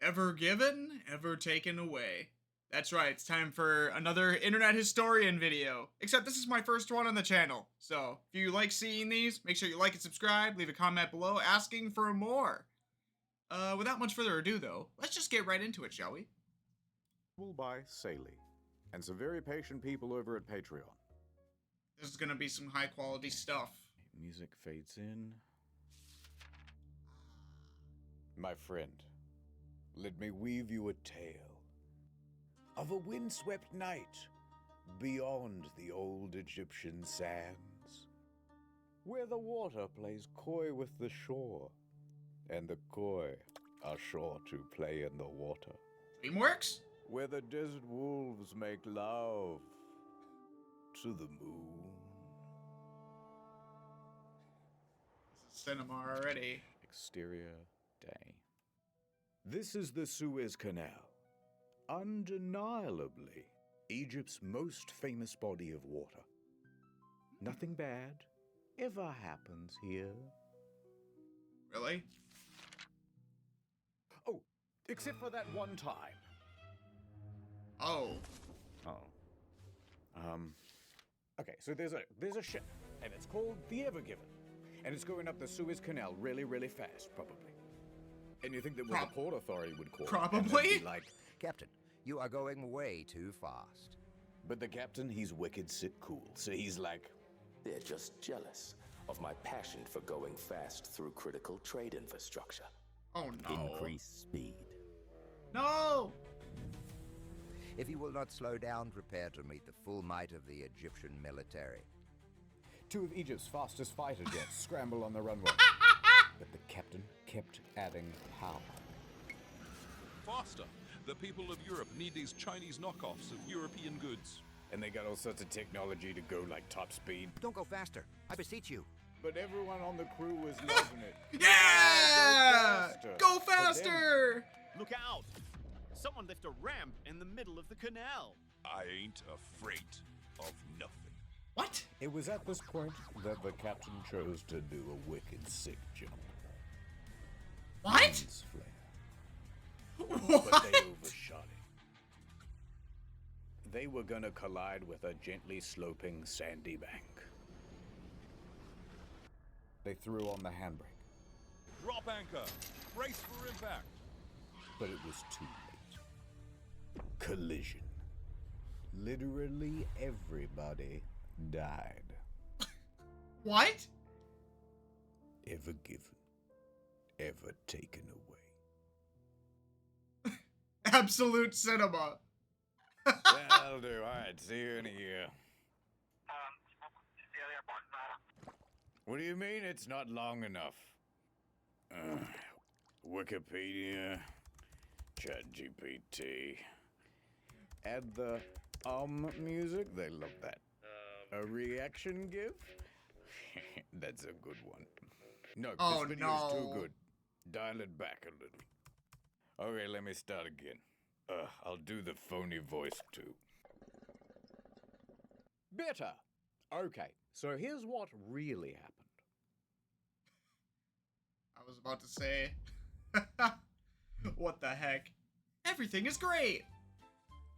Ever given, ever taken away. That's right, it's time for another internet historian video. Except this is my first one on the channel. So, if you like seeing these, make sure you like and subscribe, leave a comment below asking for more. Without much further ado though, let's just get right into it, shall we? By Saley, and some very patient people over at Patreon. This is gonna be some high quality stuff. Music fades in. My friend, let me weave you a tale of a windswept night beyond the old Egyptian sands, where the water plays coy with the shore, and the coy are sure to play in the water. Dreamworks? Where the desert wolves make love to the moon. This is cinema already. Exterior day. This is the Suez Canal. Undeniably, Egypt's most famous body of water. Nothing bad ever happens here. Really? Oh, except for that one time. Oh. Okay, so there's a ship, and it's called the Ever Given, and it's going up the Suez Canal really, really fast, probably. And you think that the Port Authority would call probably? And they'd be like, Captain, you are going way too fast. but the captain, he's wicked sick cool, so he's like, They're just jealous of my passion for going fast through critical trade infrastructure. Oh no. Increase speed. No! If you will not slow down, prepare to meet the full might of the Egyptian military. two of Egypt's fastest fighter jets scramble on the runway. But the captain kept adding power. Faster! The people of Europe need these Chinese knockoffs of European goods. And they got all sorts of technology to go like top speed. Don't go faster, I beseech you. But everyone on the crew was loving it. Yeah! Go But then- faster! Look out! Someone left a ramp in the middle of the canal. I ain't afraid of nothing. What? It was at this point that the captain chose to do a wicked sick jump. What? Lens flare. But What? they overshot it. They were gonna collide with a gently sloping sandy bank. They threw on the handbrake, Drop anchor! Brace for impact! but it was too late. Collision. Literally everybody died. What? Ever given, ever taken away. Absolute cinema. That'll do. Alright, see you in a year. What do you mean it's not long enough? Wikipedia, ChatGPT. Add the music. They love that. A reaction GIF? That's a good one. No, Oh, this video is too no. good. Dial it back a little. Okay, let me start again. I'll do the phony voice too. Better. Okay, so here's what really happened. I was about to say. What the heck? Everything is great!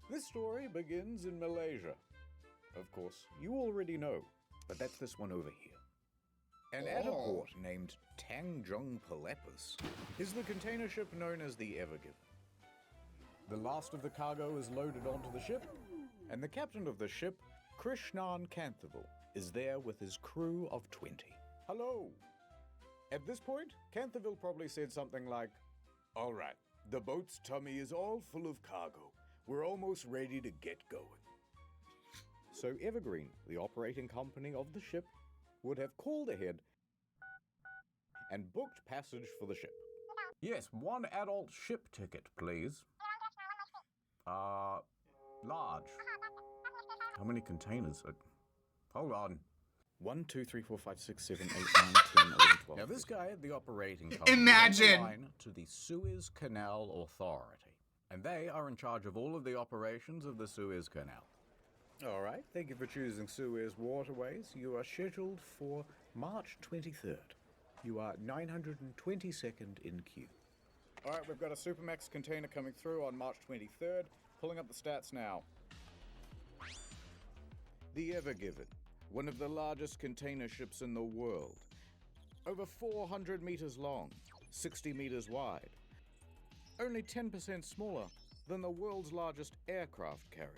This story begins in Malaysia. Of course, you already know, but that's this one over here. And at a Oh. port named Tanjung Pelepus is the container ship known as the Ever Given. The last of the cargo is loaded onto the ship, and the captain of the ship, Krishnan Kanthaval, is there with his crew of 20. Hello! At this point, Kanthaval probably said something like, "All right, the boat's tummy is all full of cargo. We're almost ready to get going." So Evergreen, the operating company of the ship, would have called ahead and booked passage for the ship. Yes, one adult ship ticket, please. Large. How many containers? Hold on. 1, 2, 3, 4, 5, 6, 7, 8, 9, 10, 11, 12. Now this guy at the operating company Imagine! is on the line to the Suez Canal Authority, and they are in charge of all of the operations of the Suez Canal. All right, thank you for choosing Suez Waterways. You are scheduled for March 23rd. You are 922nd in queue. Alright, we've got a Supermax container coming through on March 23rd. Pulling up the stats now. The Ever Given, one of the largest container ships in the world. Over 400 meters long, 60 meters wide. Only 10% smaller than the world's largest aircraft carrier.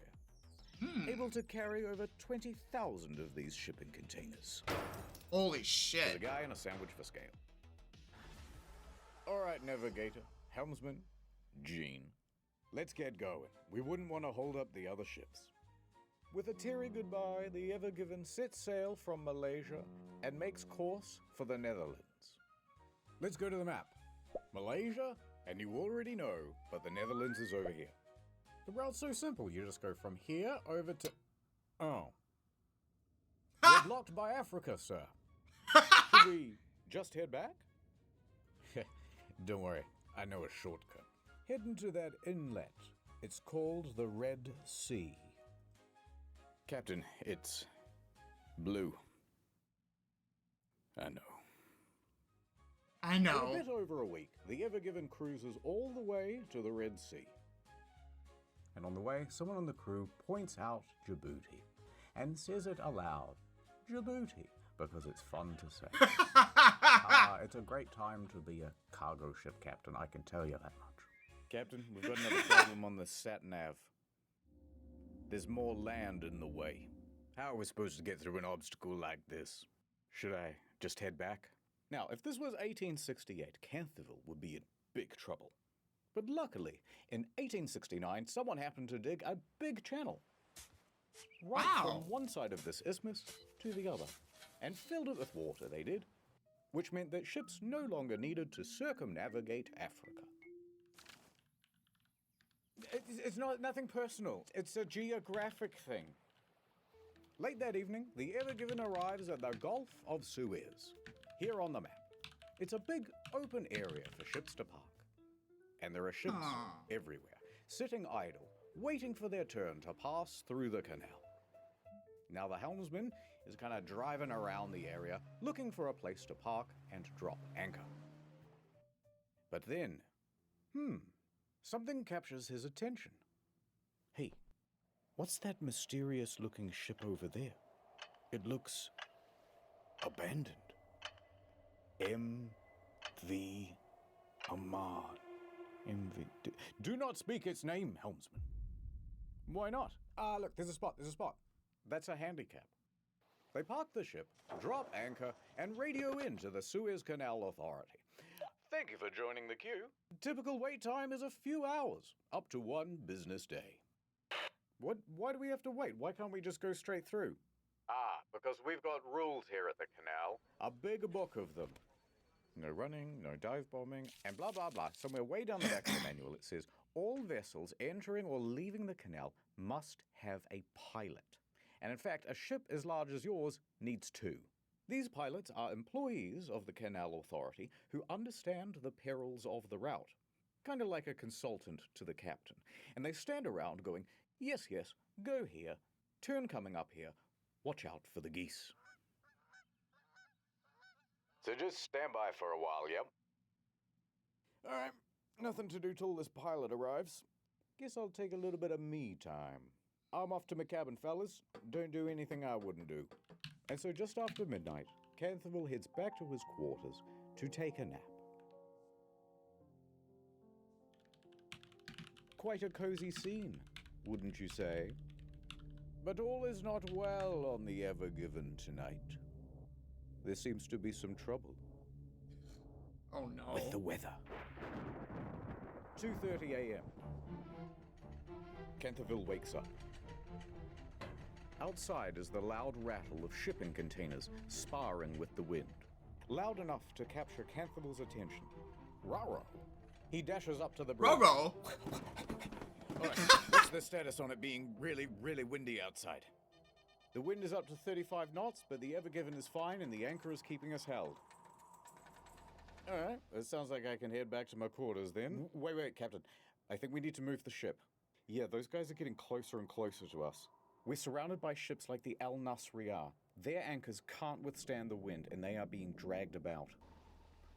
Able to carry over 20,000 of these shipping containers. Holy There's a shit. guy and a sandwich for scale. Alright, navigator, helmsman, Gene. Let's get going. We wouldn't want to hold up the other ships. With a teary goodbye, the Ever Given sets sail from Malaysia and makes course for the Netherlands. Let's go to the map. Malaysia, and you already know, but the Netherlands is over here. The route's so simple, you just go from here over to... Oh. We're blocked by Africa, sir. Should we just head back? Don't worry, I know a shortcut. Head into that inlet. It's called the Red Sea. Captain, it's blue. I know. I In know. a bit over a week, the Ever Given cruises all the way to the Red Sea. And on the way, someone on the crew points out Djibouti and says it aloud. Djibouti, because it's fun to say. It's a great time to be a cargo ship captain, I can tell you that much. Captain, we've got another problem on the sat-nav. There's more land in the way. How are we supposed to get through an obstacle like this? Should I just head back? Now, if this was 1868, Canterville would be in big trouble. But luckily, in 1869, someone happened to dig a big channel. Right Wow. from one side of this isthmus to the other. And filled it with water, they did. Which meant that ships no longer needed to circumnavigate Africa. It's nothing personal. It's a geographic thing. Late that evening, the Ever Given arrives at the Gulf of Suez, here on the map. It's a big open area for ships to park. And there are ships everywhere, sitting idle, waiting for their turn to pass through the canal. Now the helmsman is kind of driving around the area, looking for a place to park and drop anchor. But then, something captures his attention. Hey, what's that mysterious-looking ship over there? It looks abandoned. M.V. Ahmad. M.V. Do not speak its name, helmsman. Why not? Look, there's a spot. That's a handicap. They park the ship, drop anchor, and radio in to the Suez Canal Authority. Thank you for joining the queue. Typical wait time is a few hours, up to 1 business day. Why do we have to wait? Why can't we just go straight through? Because we've got rules here at the canal. A big book of them. No running, no dive bombing, and blah, blah, blah. Somewhere way down the back of the manual it says, all vessels entering or leaving the canal must have a pilot. And in fact, a ship as large as yours needs 2. These pilots are employees of the Canal Authority who understand the perils of the route. Kind of like a consultant to the captain. And they stand around going, yes, yes, go here, turn coming up here, watch out for the geese. So just stand by for a while, yep? Alright, nothing to do till this pilot arrives. Guess I'll take a little bit of me time. I'm off to my cabin, fellas. Don't do anything I wouldn't do. And so just after midnight, Canterville heads back to his quarters to take a nap. Quite a cozy scene, wouldn't you say? But all is not well on the Ever Given tonight. There seems to be some trouble. Oh no. With the weather. 2:30 a.m. Canterville wakes up. Outside is the loud rattle of shipping containers sparring with the wind. Loud enough to capture Canterville's attention. Raro. He dashes up to the bridge. Robo? Alright, what's the status on it being really, really windy outside? The wind is up to 35 knots, but the Ever Given is fine and the anchor is keeping us held. Alright, it sounds like I can head back to my quarters then. Wait, Captain. I think we need to move the ship. Yeah, those guys are getting closer and closer to us. We're surrounded by ships like the Al Nasriyah. Their anchors can't withstand the wind and they are being dragged about.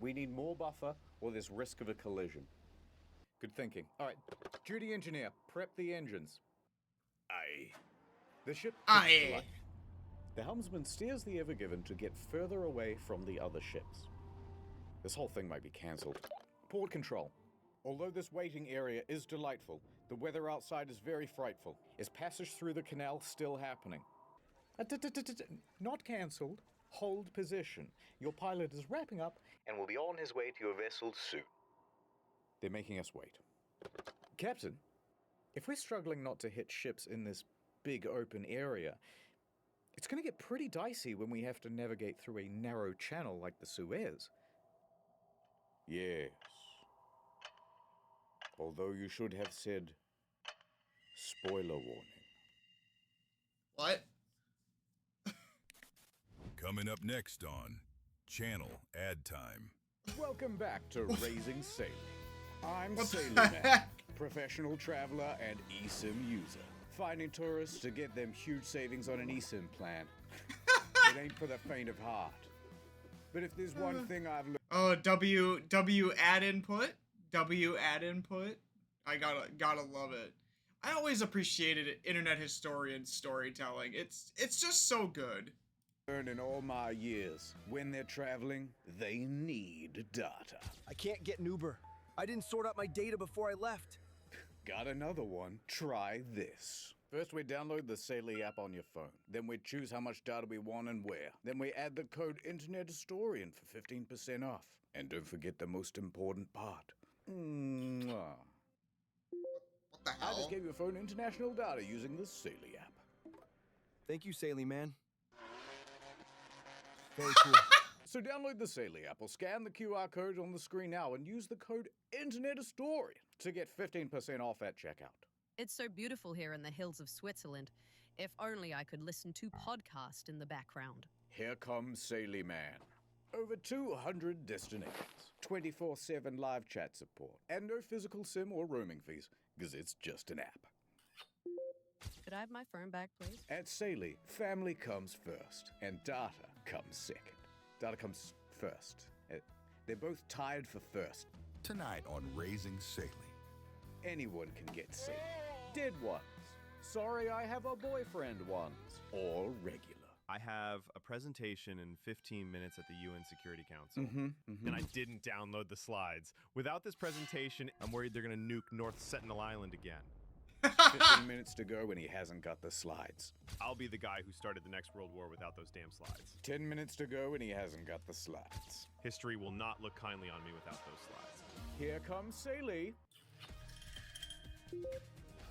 We need more buffer or there's risk of a collision. Good thinking. All right, duty engineer, prep the engines. Aye. The ship takes Aye. flight. The helmsman steers the Ever Given to get further away from the other ships. This whole thing might be cancelled. Port control. Although this waiting area is delightful, the weather outside is very frightful. Is passage through the canal still happening? Not cancelled. Hold position. Your pilot is wrapping up and will be on his way to your vessel soon. They're making us wait. Captain, if we're struggling not to hit ships in this big open area, it's going to get pretty dicey when we have to navigate through a narrow channel like the Suez. Yes. Although you should have said, spoiler warning. What? Coming up next on Channel Ad Time. Welcome back to Raising Sailing. I'm What the Sailing Man, heck? professional traveler and eSIM user. Finding tourists to get them huge savings on an eSIM plan. It ain't for the faint of heart. But if there's one thing I've learned... Oh, W ad input? W ad input? I gotta love it. I always appreciated internet historian storytelling. It's just so good. In all my years, when they're traveling, they need data. I can't get an Uber. I didn't sort out my data before I left. Got another one? Try this. First, we download the Saily app on your phone. Then we choose how much data we want and where. Then we add the code Internet Historian for 15% off. And don't forget the most important part. Mwah. What the I hell? just gave your phone international data using the Saily app. Thank you, Saily Man. Very cool. So download the Saily app or scan the QR code on the screen now and use the code Internet Historian to get 15% off at checkout. It's so beautiful here in the hills of Switzerland. If only I could listen to podcast in the background. Here comes Saily Man. Over 200 destinations, 24/7 live chat support, and no physical SIM or roaming fees, because it's just an app. Could I have my phone back, please? At Saily, family comes first, and data comes second. Data comes first. They're both tied for first. Tonight on Raising Sailing. Anyone can get Saily. Dead ones. Sorry, I have a boyfriend ones. All regular. I have a presentation in 15 minutes at the UN Security Council. Mm-hmm. And I didn't download the slides. Without this presentation, I'm worried they're gonna nuke North Sentinel Island again. 15 minutes to go and he hasn't got the slides. I'll be the guy who started the next world war without those damn slides. 10 minutes to go and he hasn't got the slides. History will not look kindly on me without those slides. Here comes Saily.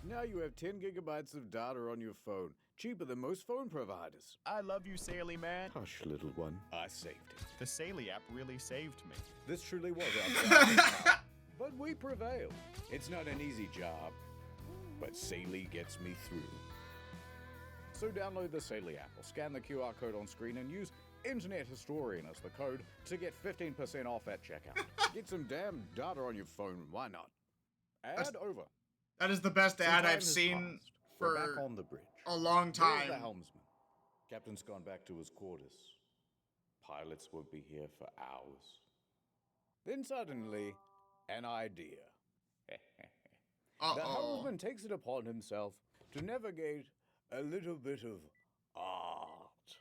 Now you have 10 gigabytes of data on your phone. Cheaper than most phone providers. I love you, Saily Man. Hush, little one. I saved it. The Saily app really saved me. This truly was our job. But we prevailed. It's not an easy job, but Saily gets me through. So download the Saily app or scan the QR code on screen and use Internet Historian as the code to get 15% off at checkout. Get some damn data on your phone, why not? Ad over. That is the best Some ad time I've has seen passed. We're back for on the bridge. a long Where's time. the helmsman? Captain's gone back to his quarters. Pilots won't be here for hours. Then suddenly, an idea. The Uh-oh. helmsman takes it upon himself to navigate a little bit of art.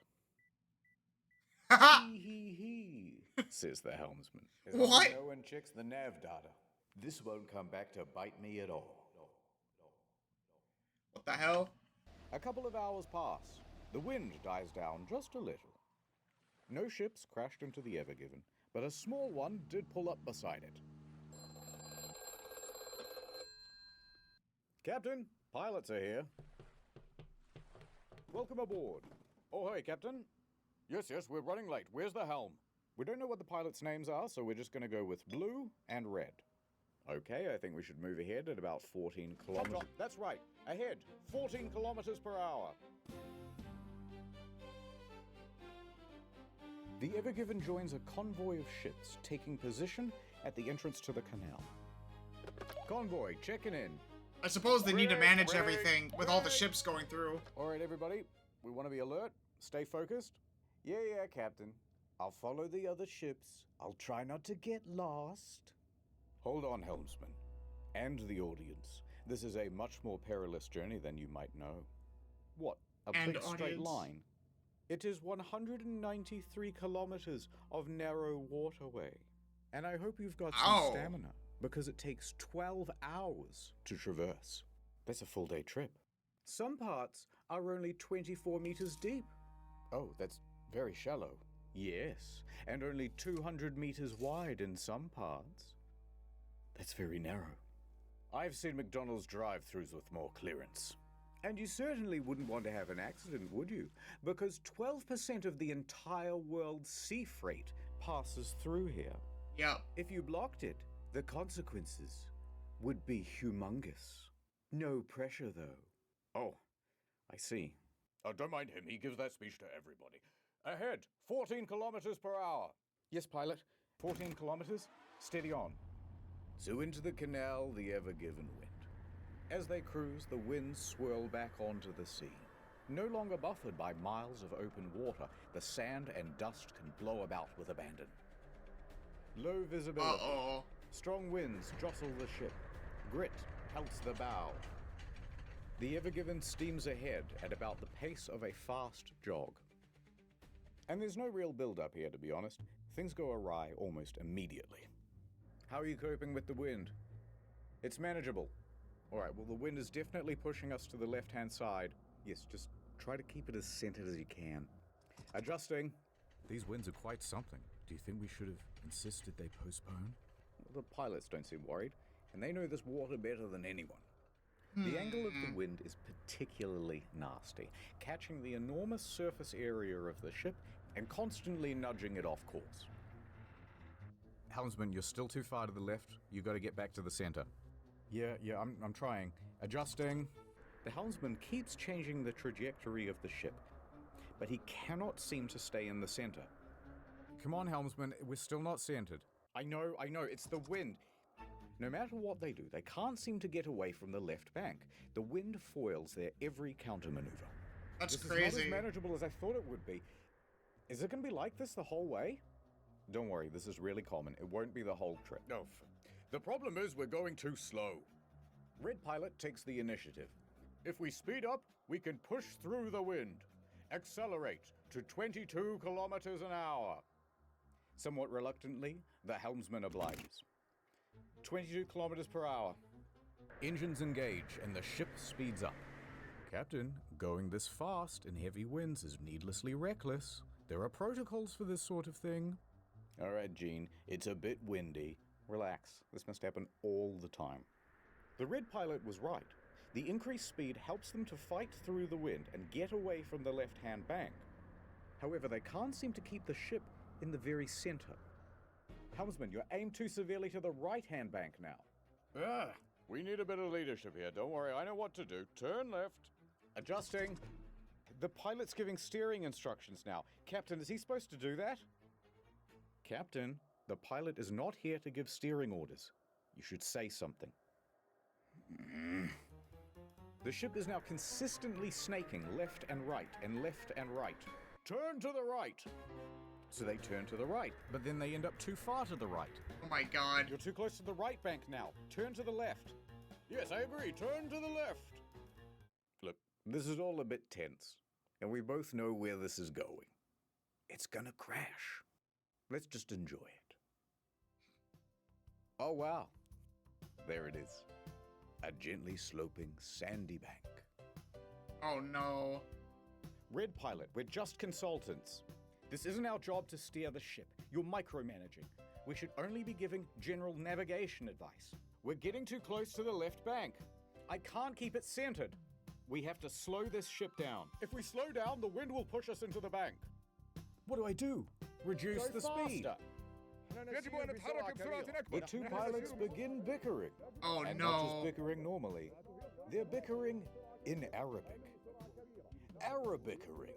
Hee, says the helmsman. As long as What? no one checks the nav data, this won't come back to bite me at all. What the hell? A couple of hours pass. The wind dies down just a little. No ships crashed into the Ever Given, but a small one did pull up beside it. Captain, pilots are here. Welcome aboard. Oh, hey, Captain. Yes, we're running late. Where's the helm? We don't know what the pilots' names are, so we're just going to go with blue and red. Okay, I think we should move ahead at about 14 kilometers. That's right. Ahead. 14 kilometers per hour. The Ever Given joins a convoy of ships taking position at the entrance to the canal. Convoy, checking in. I suppose they need to manage Red, everything with all the red. ships going through. All right, everybody. We want to be alert. Stay focused. Yeah, Captain. I'll follow the other ships. I'll try not to get lost. Hold on, helmsman. And the audience. This is a much more perilous journey than you might know. What? A And big straight audience. line? It is 193 kilometers of narrow waterway. And I hope you've got some Ow. stamina, because it takes 12 hours to traverse. That's a full day trip. Some parts are only 24 meters deep. Oh, that's very shallow. Yes, and only 200 meters wide in some parts. That's very narrow. I've seen McDonald's drive-thrus with more clearance. And you certainly wouldn't want to have an accident, would you? Because 12% of the entire world's sea freight passes through here. Yep. If you blocked it, the consequences would be humongous. No pressure, though. Oh, I see. Oh, don't mind him. He gives that speech to everybody. Ahead, 14 kilometers per hour. Yes, pilot. 14 kilometers. Steady on. So into the canal, the ever-given wind. As they cruise, the winds swirl back onto the sea. No longer buffered by miles of open water, the sand and dust can blow about with abandon. Low visibility. Uh-oh. Strong winds jostle the ship. Grit pelts the bow. The Ever-Given steams ahead at about the pace of a fast jog. And there's no real build-up here, to be honest. Things go awry almost immediately. How are you coping with the wind? It's manageable. All right, well, the wind is definitely pushing us to the left-hand side. Yes, just try to keep it as centered as you can. Adjusting. These winds are quite something. Do you think we should have insisted they postpone? Well, the pilots don't seem worried, and they know this water better than anyone. The angle of the wind is particularly nasty, catching the enormous surface area of the ship and constantly nudging it off course. Helmsman, you're still too far to the left. You got to get back to the center. Yeah, I'm trying. Adjusting. The helmsman keeps changing the trajectory of the ship, but he cannot seem to stay in the center. Come on, helmsman, we're still not centered. I know, it's the wind. No matter what they do, they can't seem to get away from the left bank. The wind foils their every countermaneuver. That's This crazy. is not as manageable as I thought it would be. Is it going to be like this the whole way? Don't worry, this is really common. It won't be the whole trip. No, the problem is we're going too slow. Red Pilot takes the initiative. If we speed up, we can push through the wind. Accelerate to 22 kilometers an hour. Somewhat reluctantly, the helmsman obliges. 22 kilometers per hour. Engines engage and the ship speeds up. Captain, going this fast in heavy winds is needlessly reckless. There are protocols for this sort of thing. All right, Gene, it's a bit windy. Relax, this must happen all the time. The Red Pilot was right. The increased speed helps them to fight through the wind and get away from the left-hand bank. However, they can't seem to keep the ship in the very center. Helmsman, you're aimed too severely to the right-hand bank now. We need a bit of leadership here. Don't worry, I know what to do. Turn left. Adjusting. The pilot's giving steering instructions now. Captain, is he supposed to do that? Captain, the pilot is not here to give steering orders. You should say something. The ship is now consistently snaking left and right and left and right. Turn to the right! So they turn to the right, but then they end up too far to the right. Oh my god. You're too close to the right bank now. Turn to the left. Yes, I agree. Turn to the left. Look, this is all a bit tense, and we both know where this is going. It's gonna crash. Let's just enjoy it. Oh, wow. There it is. A gently sloping sandy bank. Oh no. Red Pilot, we're just consultants. This isn't our job to steer the ship. You're micromanaging. We should only be giving general navigation advice. We're getting too close to the left bank. I can't keep it centered. We have to slow this ship down. If we slow down, the wind will push us into the bank. What do I do? Reduce the speed. The two pilots begin bickering. Oh And no. not just bickering normally. They're bickering in Arabic. Arabickering.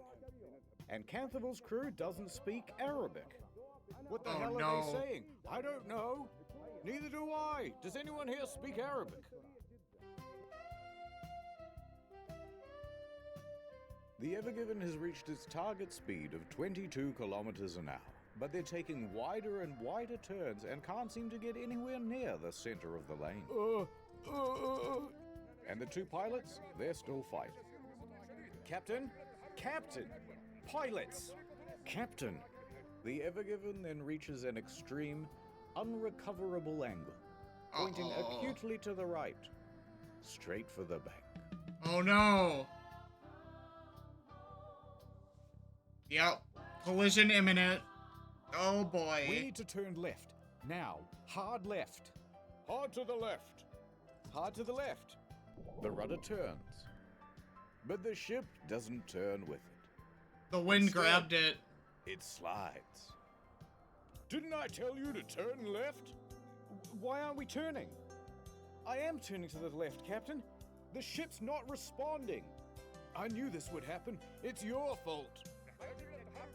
And Canthable's crew doesn't speak Arabic. What the Oh, hell are no. they saying? I don't know. Neither do I. Does anyone here speak Arabic? The Ever-Given has reached its target speed of 22 kilometers an hour, but they're taking wider and wider turns and can't seem to get anywhere near the center of the lane. And the two pilots, they're still fighting. Captain? Captain! Pilots! Captain! The Ever Given then reaches an extreme, unrecoverable angle, pointing acutely to the right, straight for the bank. Oh no! Yep, collision imminent. Oh boy. We need to turn left. Now. Hard left. Hard to the left. Hard to the left. The rudder turns. But the ship doesn't turn with it. The wind Instead, grabbed it. It slides. Didn't I tell you to turn left? Why aren't we turning? I am turning to the left, Captain. The ship's not responding. I knew this would happen. It's your fault.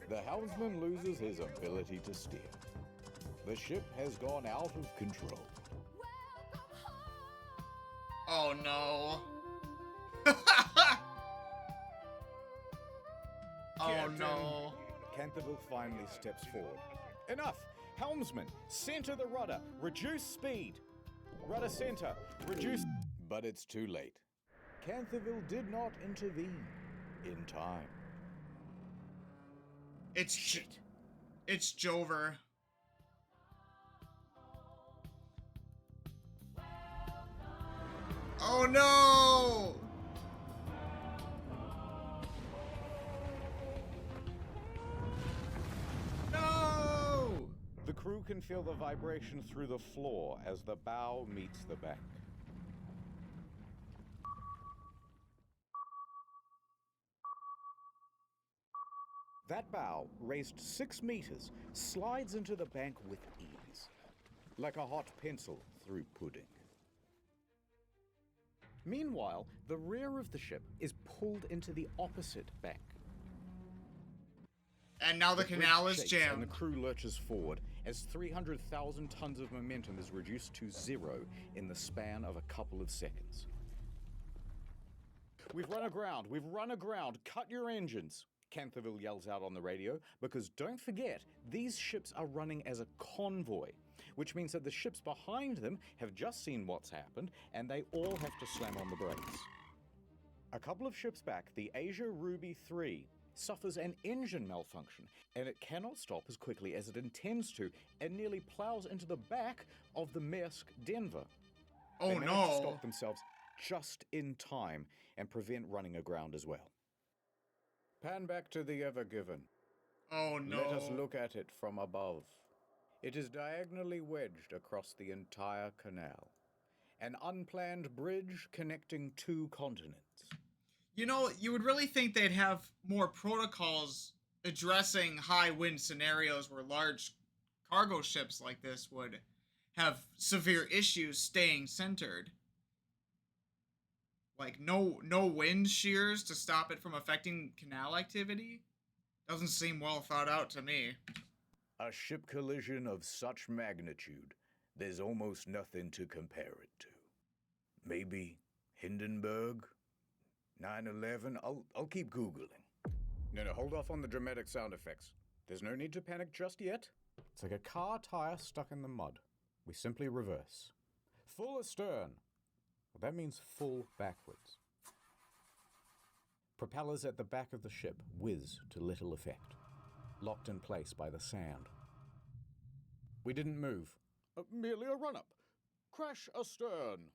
The helmsman loses his ability to steer. The ship has gone out of control. Oh no. Oh no. Canterville finally steps forward. Enough! Helmsman, center the rudder. Reduce speed. Rudder center. Reduce... But it's too late. Canterville did not intervene in time. It's It's Jover. Oh no! No! The crew can feel the vibration through the floor as the bow meets the bank. That bow, raised 6 meters, slides into the bank with ease, like a hot pencil through pudding. Meanwhile, the rear of the ship is pulled into the opposite bank. And now the canal is shakes jammed. And the crew lurches forward as 300,000 tons of momentum is reduced to 0 in the span of a couple of seconds. We've run aground! We've run aground! Cut your engines! Canterville yells out on the radio, because don't forget, these ships are running as a convoy, which means that the ships behind them have just seen what's happened, and they all have to slam on the brakes. A couple of ships back, the Asia Ruby 3 suffers an engine malfunction, and it cannot stop as quickly as it intends to, and nearly plows into the back of the Maersk Denver. Oh They manage to no! stop themselves just in time and prevent running aground as well. Pan back to the Ever Given. Oh no! Let us look at it from above. It is diagonally wedged across the entire canal. An unplanned bridge connecting 2 continents. You know, you would really think they'd have more protocols addressing high wind scenarios where large cargo ships like this would have severe issues staying centered. Like no wind shears to stop it from affecting canal activity? Doesn't seem well thought out to me. A ship collision of such magnitude, there's almost nothing to compare it to. Maybe Hindenburg? 9/11? I'll keep Googling. No, hold off on the dramatic sound effects. There's no need to panic just yet. It's like a car tire stuck in the mud. We simply reverse. Full astern. Well, that means full backwards. Propellers at the back of the ship whiz to little effect, locked in place by the sand. We didn't move. Merely a run-up. Crash astern.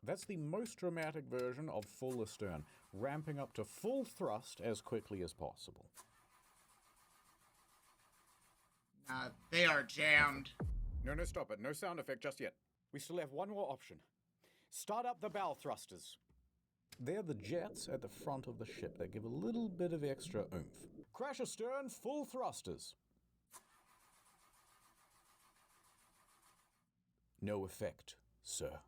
That's the most dramatic version of full astern, ramping up to full thrust as quickly as possible. They are jammed. No, stop it. No sound effect just yet. We still have one more option. Start up the bow thrusters. They're the jets at the front of the ship that give a little bit of extra oomph. Crash astern, full thrusters. No effect, sir.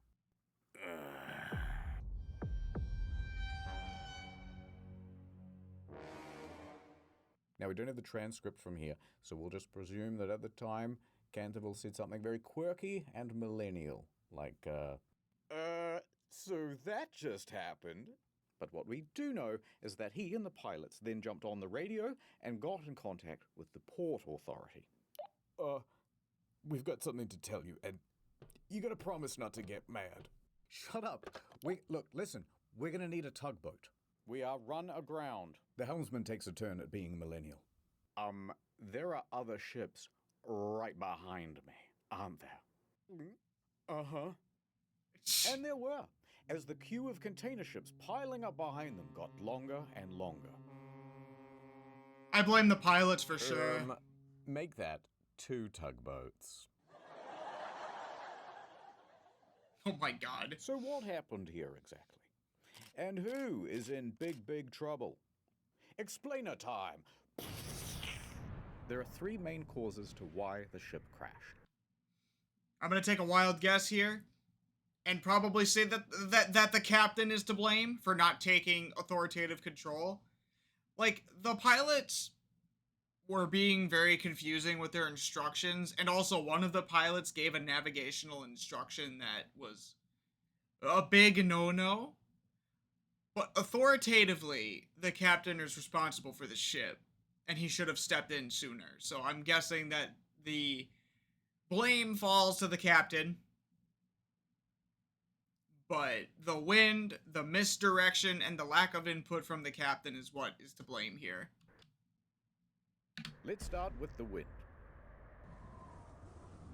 Now, we don't have the transcript from here, so we'll just presume that at the time, Canterville said something very quirky and millennial, like, so that just happened. But what we do know is that he and the pilots then jumped on the radio and got in contact with the Port Authority. We've got something to tell you, and you gotta promise not to get mad. Shut up. Look, listen. We're gonna need a tugboat. We are run aground. The helmsman takes a turn at being millennial. There are other ships right behind me, aren't there? Uh-huh. And there were, as the queue of container ships piling up behind them got longer and longer. I blame the pilots for sure. Make that 2 tugboats. Oh my god. So what happened here exactly? And who is in big trouble? Explainer time! There are 3 main causes to why the ship crashed. I'm gonna take a wild guess here and probably say that the captain is to blame for not taking authoritative control. Like, the pilots were being very confusing with their instructions, and also one of the pilots gave a navigational instruction that was a big no-no. But authoritatively, the captain is responsible for the ship, and he should have stepped in sooner. So I'm guessing that the blame falls to the captain, but the wind, the misdirection, and the lack of input from the captain is what is to blame here. Let's start with the wind.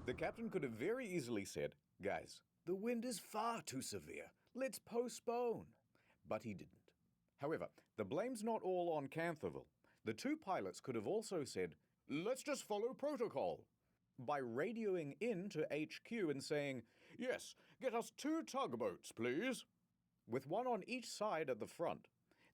The captain could have very easily said, guys, the wind is far too severe. Let's postpone. But he didn't. However, the blame's not all on Canthaville. The 2 pilots could have also said, let's just follow protocol. By radioing in to HQ and saying, yes, get us 2 tugboats, please. With 1 on each side at the front,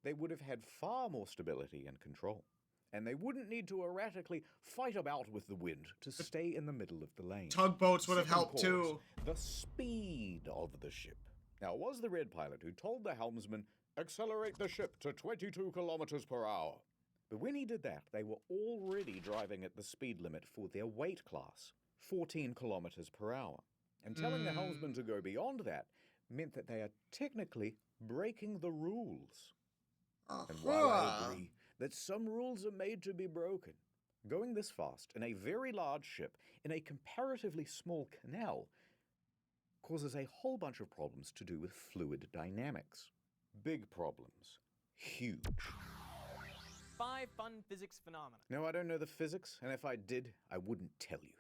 they would have had far more stability and control. And they wouldn't need to erratically fight about with the wind to stay in the middle of the lane. Tugboats would have Second helped cause, too. The speed of the ship. Now, it was the red pilot who told the helmsman, accelerate the ship to 22 kilometers per hour. But when he did that, they were already driving at the speed limit for their weight class, 14 kilometers per hour. And telling the helmsman to go beyond that meant that they are technically breaking the rules. And while I agree that some rules are made to be broken, going this fast in a very large ship in a comparatively small canal causes a whole bunch of problems to do with fluid dynamics. Big problems. Huge. 5 fun physics phenomena. Now, I don't know the physics, and if I did, I wouldn't tell you.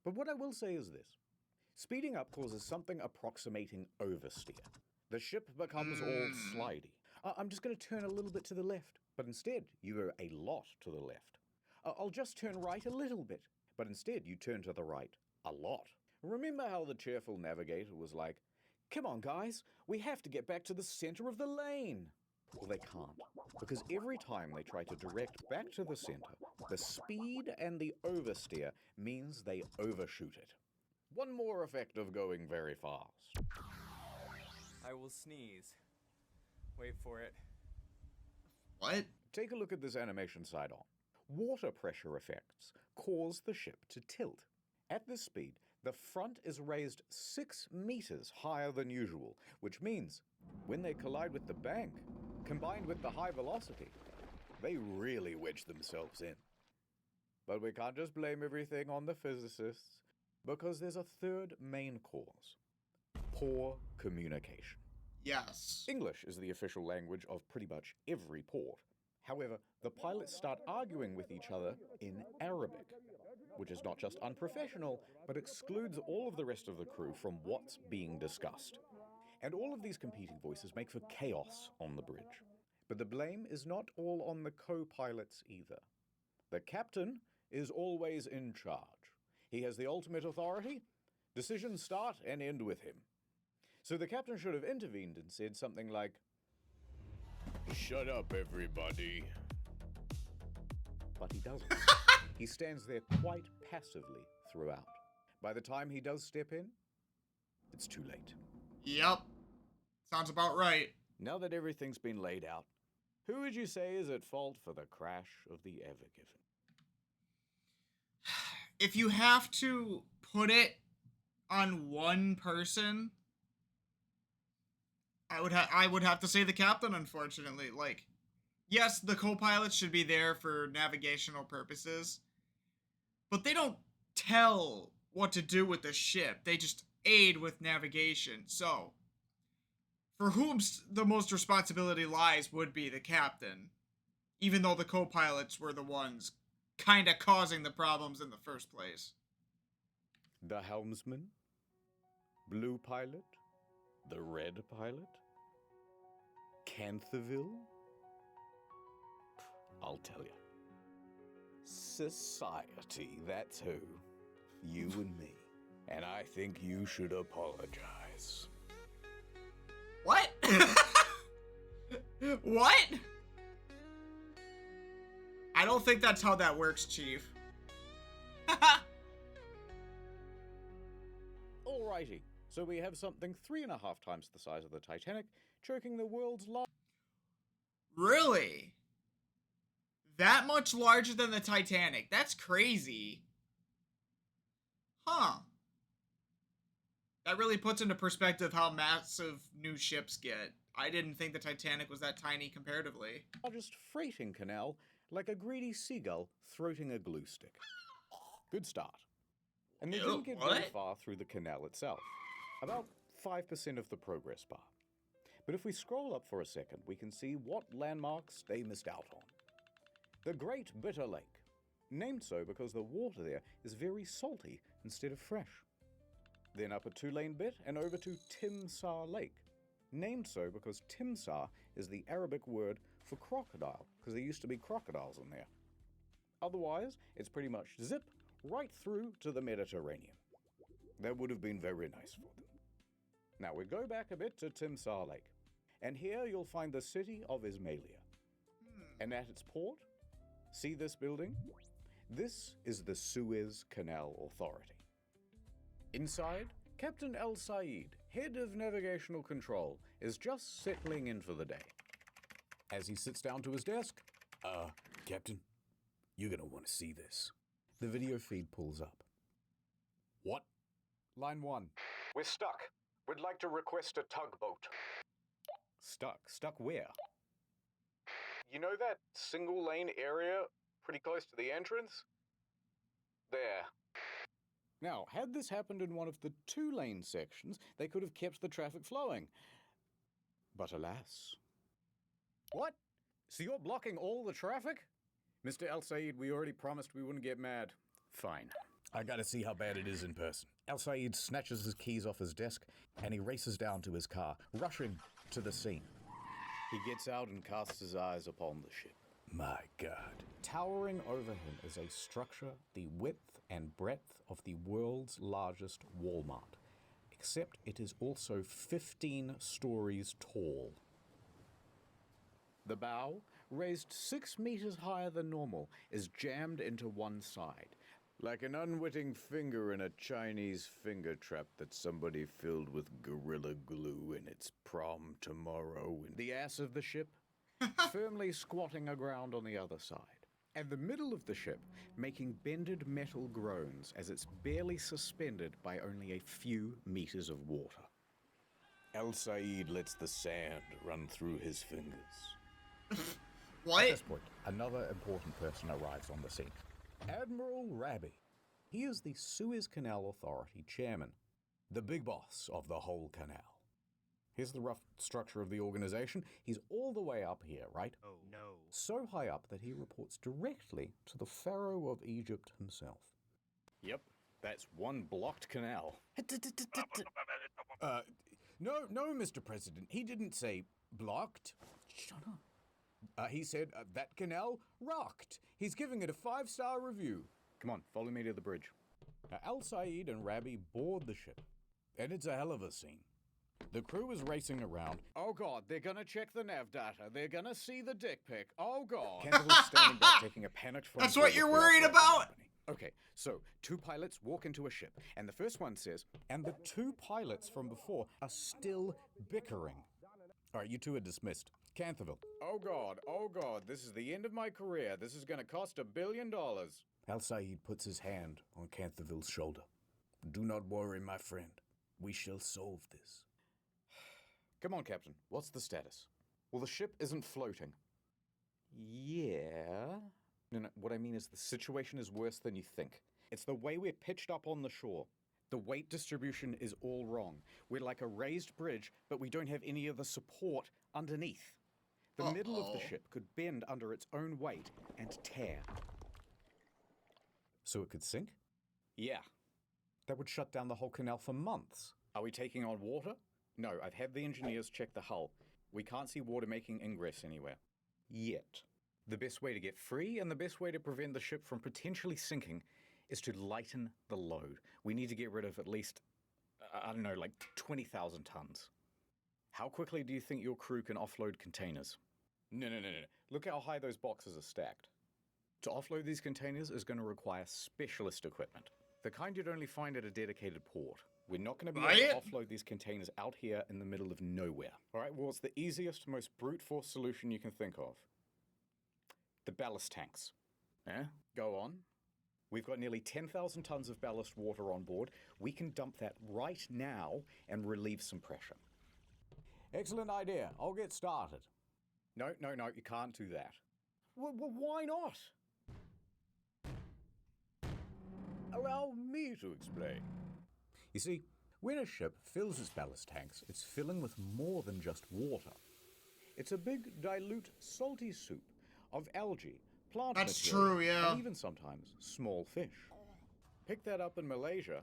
But what I will say is this. Speeding up causes something approximating oversteer. The ship becomes all slidey. I'm just going to turn a little bit to the left, but instead you go a lot to the left. I'll just turn right a little bit, but instead you turn to the right a lot. Remember how the cheerful navigator was like, come on guys, we have to get back to the center of the lane. Well, they can't, because every time they try to direct back to the center, the speed and the oversteer means they overshoot it. One more effect of going very fast. I will sneeze. Wait for it. What? Take a look at this animation side on. Water pressure effects cause the ship to tilt. At this speed, the front is raised 6 meters higher than usual, which means when they collide with the bank, combined with the high velocity, they really wedge themselves in. But we can't just blame everything on the physicists, because there's a third main cause: poor communication. Yes. English is the official language of pretty much every port. However, the pilots start arguing with each other in Arabic, which is not just unprofessional, but excludes all of the rest of the crew from what's being discussed. And all of these competing voices make for chaos on the bridge. But the blame is not all on the co-pilots either. The captain is always in charge. He has the ultimate authority. Decisions start and end with him. So the captain should have intervened and said something like, "Shut up, everybody." But he doesn't. He stands there quite passively throughout. By the time he does step in, it's too late. Yep. Sounds about right. Now that everything's been laid out, who would you say is at fault for the crash of the Ever Given? If you have to put it on one person, I would have to say the captain, unfortunately. Like, yes, the co-pilots should be there for navigational purposes, but they don't tell what to do with the ship. They just aid with navigation. So, for whom the most responsibility lies would be the captain, even though the co-pilots were the ones kind of causing the problems in the first place. The helmsman? Blue pilot? The red pilot? Canthaville? I'll tell you. Society, that's who. You and me. And I think you should apologize. What? What? I don't think that's how that works, Chief. Alrighty, so we have something 3.5 times the size of the Titanic, choking the world's largest. Really? That much larger than the Titanic? That's crazy. Huh. That really puts into perspective how massive new ships get. I didn't think the Titanic was that tiny comparatively. Largest freighting canal, like a greedy seagull throating a glue stick. Good start. And they didn't get very far through the canal itself. About 5% of the progress bar. But if we scroll up for a second, we can see what landmarks they missed out on. The Great Bitter Lake, named so because the water there is very salty instead of fresh. Then up a 2-lane bit and over to Timsah Lake, named so because Timsah is the Arabic word for crocodile, because there used to be crocodiles in there. Otherwise, it's pretty much zip right through to the Mediterranean. That would have been very nice for them. Now we go back a bit to Timsah Lake, and here you'll find the city of Ismailia. And at its port, see this building? This is the Suez Canal Authority. Inside, Captain El Said, head of navigational control, is just settling in for the day. As he sits down to his desk, Captain, you're gonna want to see this. The video feed pulls up. What? Line 1. We're stuck. We'd like to request a tugboat. Stuck? Stuck where? You know that single lane area pretty close to the entrance? There. Now, had this happened in one of the 2-lane sections, they could have kept the traffic flowing. But alas. What? So you're blocking all the traffic? Mr. El Said, we already promised we wouldn't get mad. Fine. I gotta see how bad it is in person. El Said snatches his keys off his desk and he races down to his car, rushing to the scene. He gets out and casts his eyes upon the ship. My God. Towering over him is a structure the width and breadth of the world's largest Walmart, except it is also 15 stories tall. The bow, raised 6 meters higher than normal, is jammed into one side, like an unwitting finger in a Chinese finger trap that somebody filled with Gorilla Glue in its prom tomorrow. The ass of the ship, firmly squatting aground on the other side. And the middle of the ship, making bended metal groans as it's barely suspended by only a few meters of water. El Said lets the sand run through his fingers. What? At this point, another important person arrives on the scene. Admiral Rabi. He is the Suez Canal Authority chairman, the big boss of the whole canal. Here's the rough structure of the organization. He's all the way up here, right? Oh, no. So high up that he reports directly to the Pharaoh of Egypt himself. Yep, that's one blocked canal. No, Mr. President. He didn't say blocked. Shut up. He said that canal rocked. He's giving it a 5-star review. Come on, follow me to the bridge. Now, El Said and Rabi board the ship, and it's a hell of a scene. The crew is racing around. Oh God, they're gonna check the nav data. They're gonna see the dick pic. Oh God. Kendall's standing back taking a panicked phone That's call what you're with the worried operating about? company. Okay, so 2 pilots walk into a ship, and the first one says, and the 2 pilots from before are still bickering. All right, you 2 are dismissed. Canthaville. Oh God, this is the end of my career. This is gonna cost $1 billion. El Said puts his hand on Canthaville's shoulder. Do not worry, my friend. We shall solve this. Come on, Captain. What's the status? Well, the ship isn't floating. Yeah. No, what I mean is the situation is worse than you think. It's the way we're pitched up on the shore. The weight distribution is all wrong. We're like a raised bridge, but we don't have any of the support underneath. The middle of the ship could bend under its own weight and tear. So it could sink? Yeah. That would shut down the whole canal for months. Are we taking on water? No, I've had the engineers check the hull. We can't see water making ingress anywhere. Yet. The best way to get free and the best way to prevent the ship from potentially sinking is to lighten the load. We need to get rid of at least, I don't know, like 20,000 tons. How quickly do you think your crew can offload containers? No. Look how high those boxes are stacked. To offload these containers is going to require specialist equipment. The kind you'd only find at a dedicated port. We're not going to be able to offload these containers out here in the middle of nowhere. All right, well, it's the easiest, most brute force solution you can think of. The ballast tanks. Go on. We've got nearly 10,000 tons of ballast water on board. We can dump that right now and relieve some pressure. Excellent idea. I'll get started. No, you can't do that. Why not? Allow me to explain. You see, when a ship fills its ballast tanks, it's filling with more than just water. It's a big, dilute, salty soup of algae, plant material, and even sometimes small fish. Pick that up in Malaysia,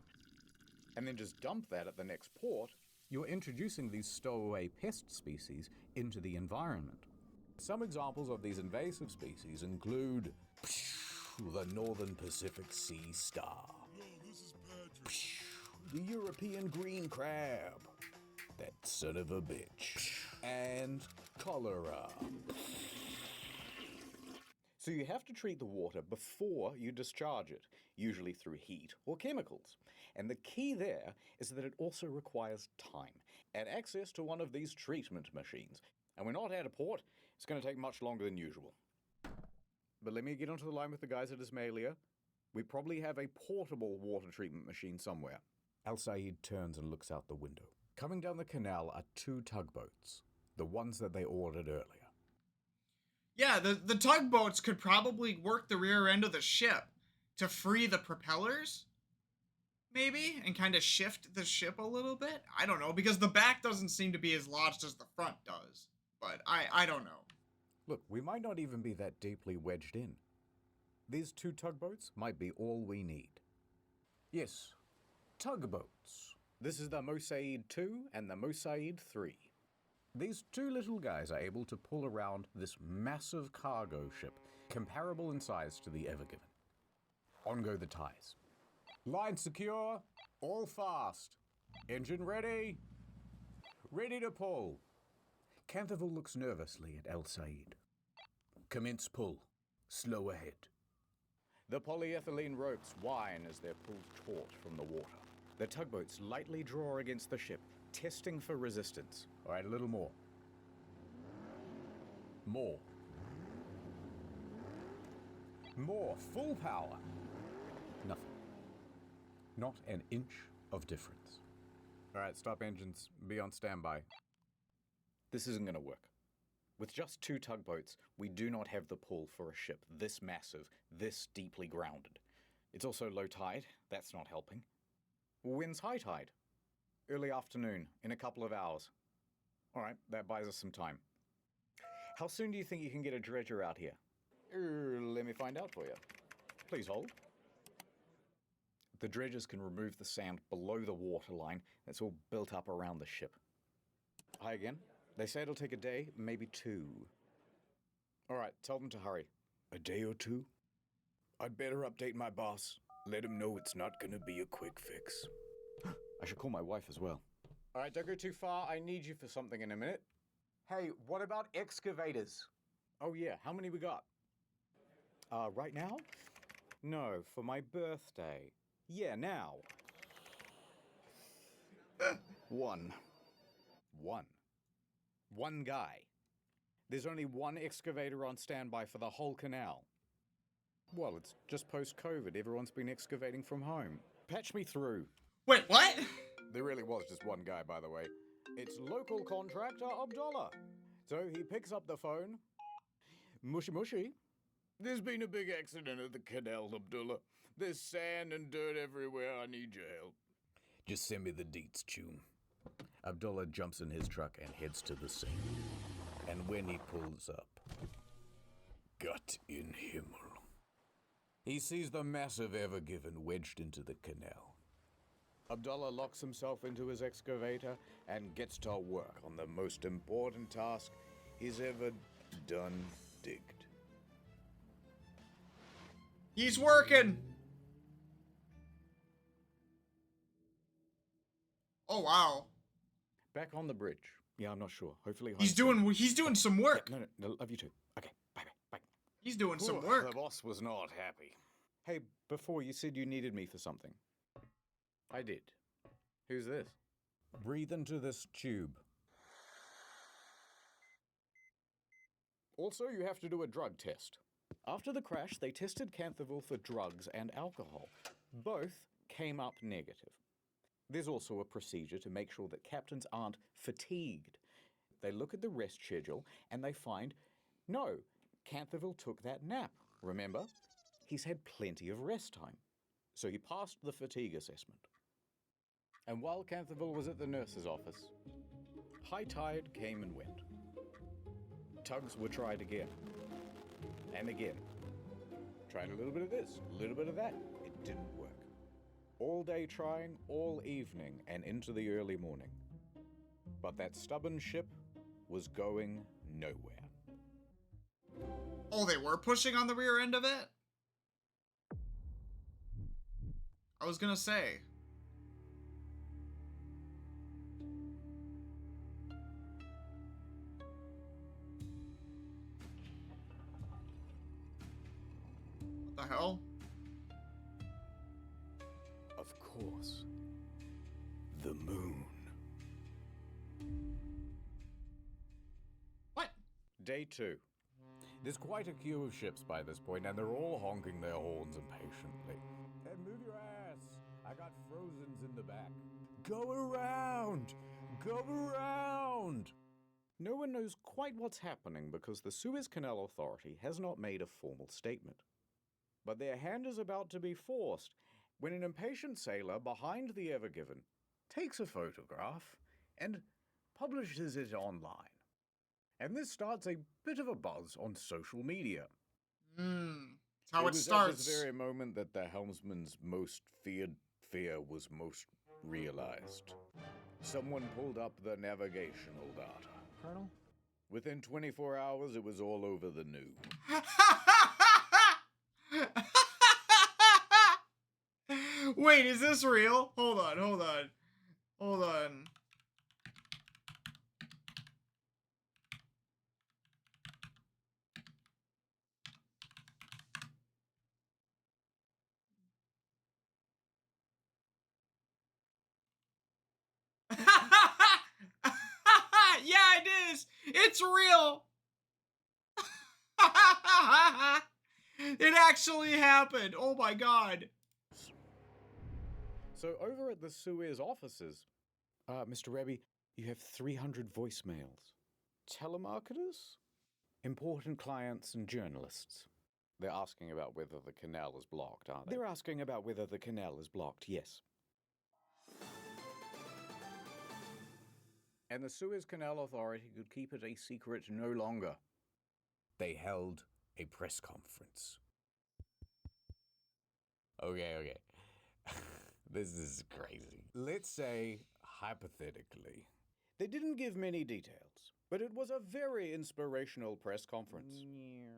and then just dump that at the next port. You're introducing these stowaway pest species into the environment. Some examples of these invasive species include the Northern Pacific Sea Star, the European green crab, that son of a bitch, and cholera. So you have to treat the water before you discharge it, usually through heat or chemicals. And the key there is that it also requires time and access to one of these treatment machines. And we're not at a port, it's going to take much longer than usual. But let me get onto the line with the guys at Ismailia. We probably have a portable water treatment machine somewhere. Al Said turns and looks out the window. Coming down the canal are 2 tugboats, the ones that they ordered earlier. Yeah, the tugboats could probably work the rear end of the ship to free the propellers, maybe, and kind of shift the ship a little bit. I don't know, because the back doesn't seem to be as lodged as the front does. But I don't know. Look, we might not even be that deeply wedged in. These 2 tugboats might be all we need. Yes, tugboats. This is the Mosaid 2 and the Mosaid 3. These 2 little guys are able to pull around this massive cargo ship, comparable in size to the Ever Given. On go the ties. Line secure, all fast. Engine ready. Ready to pull. Canterville looks nervously at El Said. Commence pull. Slow ahead. The polyethylene ropes whine as they're pulled taut from the water. The tugboats lightly draw against the ship, testing for resistance. All right, a little more. More. More. Full power. Nothing. Not an inch of difference. All right, stop engines. Be on standby. This isn't going to work. With just 2 tugboats, we do not have the pull for a ship this massive, this deeply grounded. It's also low tide. That's not helping. Wind's high tide. Early afternoon, in a couple of hours. All right, that buys us some time. How soon do you think you can get a dredger out here? Let me find out for you. Please hold. The dredgers can remove the sand below the waterline that's all built up around the ship. Hi again. They say it'll take a day, maybe 2. All right, tell them to hurry. A day or 2? I'd better update my boss. Let him know it's not gonna be a quick fix. I should call my wife as well. All right, don't go too far. I need you for something in a minute. Hey, what about excavators? Oh yeah, how many we got? Right now? No, for my birthday. Yeah, now. 1. 1 guy. There's only 1 excavator on standby for the whole canal. Well, it's just post-COVID. Everyone's been excavating from home. Patch me through. Wait, what? There really was just 1 guy, by the way. It's local contractor Abdullah. So he picks up the phone. Mushy mushy. There's been a big accident at the canal, Abdullah. There's sand and dirt everywhere. I need your help. Just send me the deets, Chum. Abdullah jumps in his truck and heads to the scene. And when he pulls up, Gott in Himmel, he sees the massive Ever Given wedged into the canal. Abdullah locks himself into his excavator and gets to work on the most important task he's ever done digged. He's working. Oh wow. Back on the bridge. Yeah, I'm not sure. Hopefully he's doing some work. Yeah, no, love you too. Okay, bye. He's doing some work. The boss was not happy. Hey, before you said you needed me for something. I did. Who's this? Breathe into this tube. Also, you have to do a drug test. After the crash, they tested Canthaville for drugs and alcohol. Both came up negative. There's also a procedure to make sure that captains aren't fatigued. They look at the rest schedule and they find, no, Canthaville took that nap. Remember? He's had plenty of rest time. So he passed the fatigue assessment. And while Canthaville was at the nurse's office, high tide came and went. Tugs were tried again. And again. Tried a little bit of this, a little bit of that. It didn't work. All day trying, all evening, and into the early morning. But that stubborn ship was going nowhere. Oh, they were pushing on the rear end of it? I was gonna say. What the hell? Of course. The moon. What? Day 2. There's quite a queue of ships by this point, and they're all honking their horns impatiently. Hey, move your ass! I got Frozens in the back. Go around! Go around! No one knows quite what's happening because the Suez Canal Authority has not made a formal statement. But their hand is about to be forced when an impatient sailor behind the Ever Given takes a photograph and publishes it online. And this starts a bit of a buzz on social media. That's how it starts. It was at this very moment that the helmsman's most feared fear was most realized. Someone pulled up the navigational data. Colonel? Within 24 hours, it was all over the news. Wait, is this real? Hold on. Yeah, it is. It's real. It actually happened. Oh my god. So over at the Suez offices, Mr. Rebbe, you have 300 voicemails. Telemarketers? Important clients and journalists. They're asking about whether the canal is blocked, aren't they? They're asking about whether the canal is blocked, yes. And the Suez Canal Authority could keep it a secret no longer. They held a press conference. Okay. This is crazy. Let's say, hypothetically, they didn't give many details, but it was a very inspirational press conference.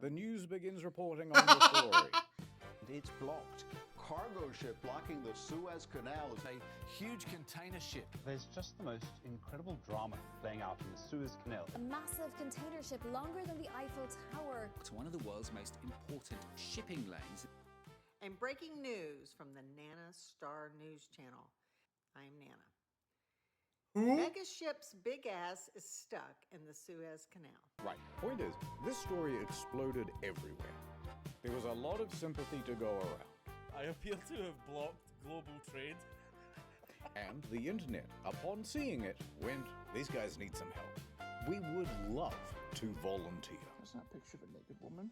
The news begins reporting on the story. It's blocked. Cargo ship blocking the Suez Canal is a huge container ship. There's just the most incredible drama playing out in the Suez Canal. A massive container ship longer than the Eiffel Tower. It's one of the world's most important shipping lanes. And breaking news from the Nana Star News Channel. I'm Nana. Mega ship's big ass is stuck in the Suez Canal. Right. Point is, this story exploded everywhere. There was a lot of sympathy to go around. I appear to have blocked global trade. And the internet, upon seeing it, went, these guys need some help. We would love to volunteer. That's not a picture of a naked woman.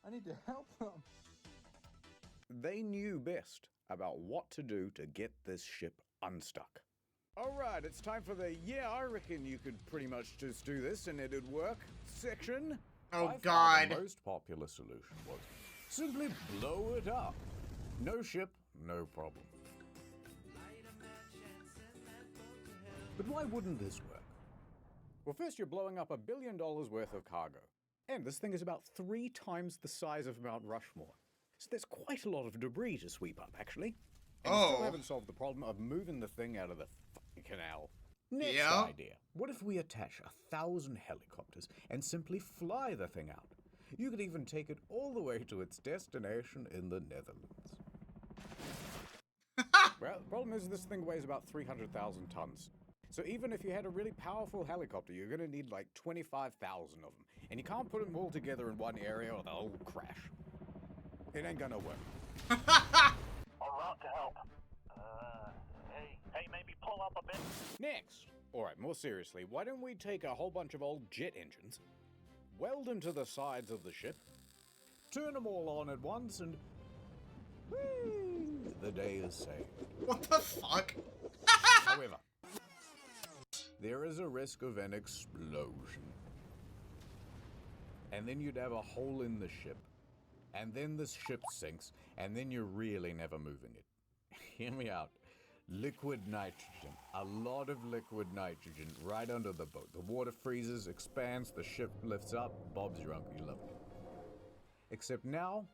I need to help them. They knew best about what to do to get this ship unstuck. Alright, it's time for the yeah, I reckon you could pretty much just do this and it'd work section. Oh, I found God. The most popular solution was simply blow it up. No ship, no problem. But why wouldn't this work? Well, first you're blowing up $1 billion worth of cargo. And this thing is about 3 times the size of Mount Rushmore. So there's quite a lot of debris to sweep up, actually. And we still haven't solved the problem of moving the thing out of the fucking canal. Next idea. What if we attach 1,000 helicopters and simply fly the thing out? You could even take it all the way to its destination in the Netherlands. Well, the problem is this thing weighs about 300,000 tons. So even if you had a really powerful helicopter, you're going to need like 25,000 of them. And you can't put them all together in one area or they'll all crash. It ain't gonna work. En route to help. Hey, maybe pull up a bit. Next. Alright, more seriously, why don't we take a whole bunch of old jet engines, weld them to the sides of the ship, turn them all on at once, and whee, the day is saved. What the fuck? However, there is a risk of an explosion. And then you'd have a hole in the ship. And then the ship sinks. And then you're really never moving it. Hear me out. Liquid nitrogen. A lot of liquid nitrogen right under the boat. The water freezes, expands, the ship lifts up. Bob's your uncle, you love it. Except now,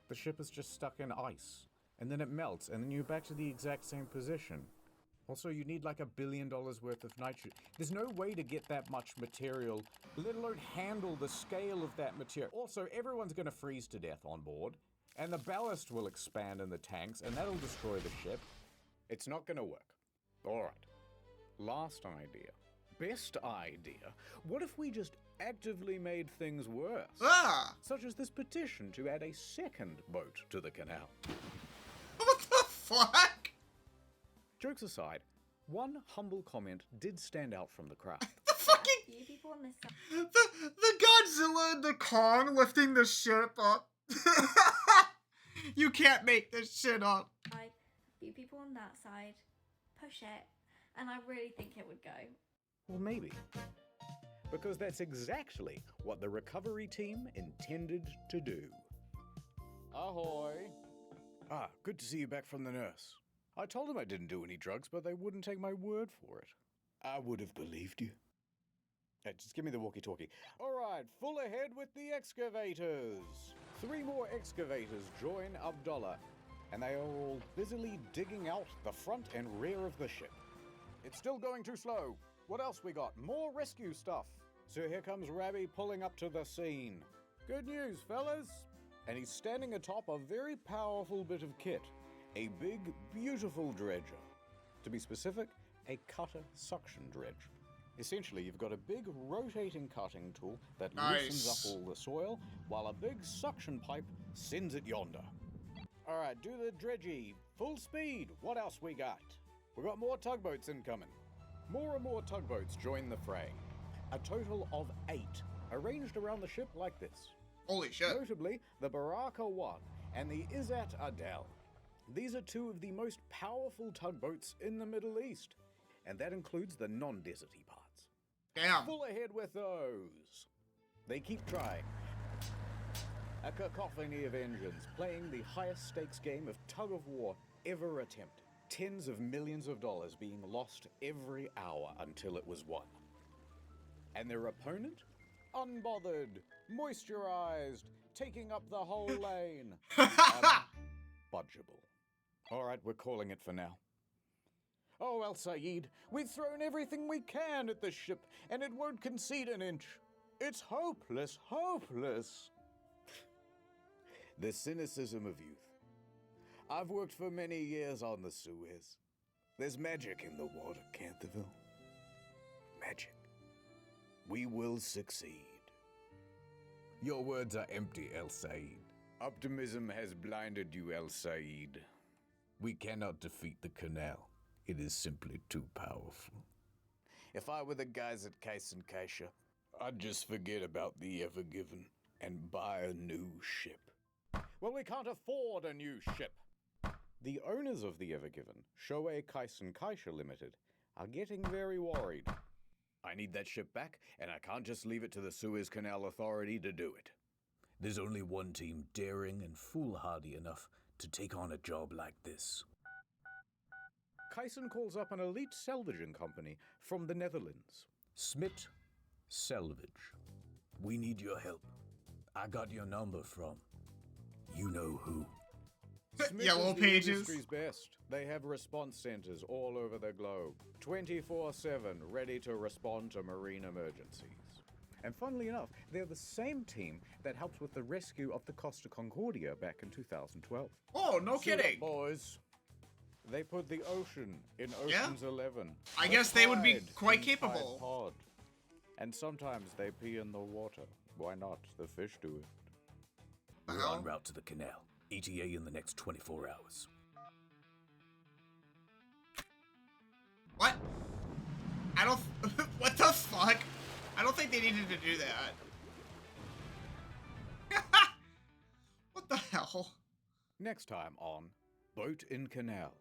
the ship is just stuck in ice. And then it melts, and then you're back to the exact same position. Also, you need like $1 billion worth of nitrogen. There's no way to get that much material, let alone handle the scale of that material. Also, everyone's going to freeze to death on board, and the ballast will expand in the tanks, and that'll destroy the ship. It's not going to work. All right. Last idea. Best idea. What if we just actively made things worse? Such as this petition to add a second boat to the canal. What the fuck? Jokes aside, one humble comment did stand out from the crowd. The fucking... The Godzilla and the Kong lifting the ship up. You can't make this shit up. Like, a few people on that side, push it, and I really think it would go. Well, maybe. Because that's exactly what the recovery team intended to do. Ahoy! Ah, good to see you back from the nurse. I told them I didn't do any drugs, but they wouldn't take my word for it. I would have believed you. Hey, just give me the walkie-talkie. All right, full ahead with the excavators. 3 more excavators join Abdullah, and they are all busily digging out the front and rear of the ship. It's still going too slow. What else we got? More rescue stuff. So here comes Rabbi pulling up to the scene. Good news, fellas. And he's standing atop a very powerful bit of kit. A big, beautiful dredger. To be specific, a cutter suction dredge. Essentially, you've got a big rotating cutting tool that loosens up all the soil, while a big suction pipe sends it yonder. Alright, do the dredgy. Full speed. What else we got? We got more tugboats incoming. More and more tugboats join the fray. A total of 8, arranged around the ship like this. Holy shit. Notably, the Baraka 1 and the Izzat Adel. These are 2 of the most powerful tugboats in the Middle East, and that includes the non-deserty parts. Damn. Full ahead with those. They keep trying. A cacophony of engines playing the highest stakes game of tug-of-war ever attempted. Tens of millions of dollars being lost every hour until it was won. And their opponent? Unbothered, moisturized, taking up the whole lane. Unbudgeable. All right, we're calling it for now. Oh, El Said, we've thrown everything we can at this ship, and it won't concede an inch. It's hopeless, hopeless. The cynicism of youth. I've worked for many years on the Suez. There's magic in the water, Canterville. Magic. We will succeed. Your words are empty, El Said. Optimism has blinded you, El Said. We cannot defeat the canal. It is simply too powerful. If I were the guys at Case and Kaisha, I'd just forget about the Ever Given and buy a new ship. Well, we can't afford a new ship. The owners of the Ever Given, Shoei Kaisen Kaisha Limited, are getting very worried. I need that ship back, and I can't just leave it to the Suez Canal Authority to do it. There's only one team daring and foolhardy enough to take on a job like this. Kaisen calls up an elite salvaging company from the Netherlands. Smit Salvage. We need your help. I got your number from you know who. Smith Yellow is the Pages. industry's best. They have response centers all over the globe, 24/7, ready to respond to marine emergencies. And funnily enough, they're the same team that helped with the rescue of the Costa Concordia back in 2012. Oh, no Suit up, kidding. boys. They put the ocean in Ocean's 11. I The guess they would be tide quite in capable. Tide Pod. And sometimes they pee in the water. Why not? The fish do it. We're en route to the canal. ETA in the next 24 hours. What? I don't... What the fuck? I don't think they needed to do that. What the hell? Next time on Boat in Canal.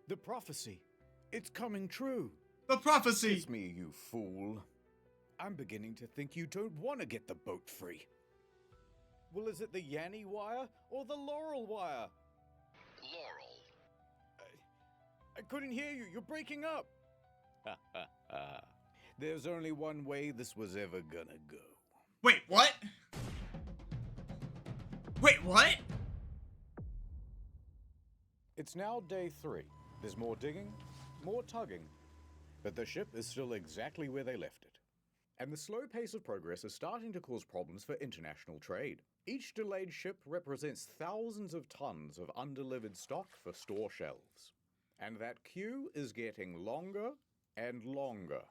The prophecy. It's coming true. The prophecy. Kiss me, you fool. I'm beginning to think you don't want to get the boat free. Well, is it the Yanny wire or the Laurel wire? Laurel. I couldn't hear you. You're breaking up. Ha ha ha. There's only one way this was ever gonna go. Wait, what? Wait, what? It's now day 3. There's more digging, more tugging, but the ship is still exactly where they left it. And the slow pace of progress is starting to cause problems for international trade. Each delayed ship represents thousands of tons of undelivered stock for store shelves. And that queue is getting longer and longer.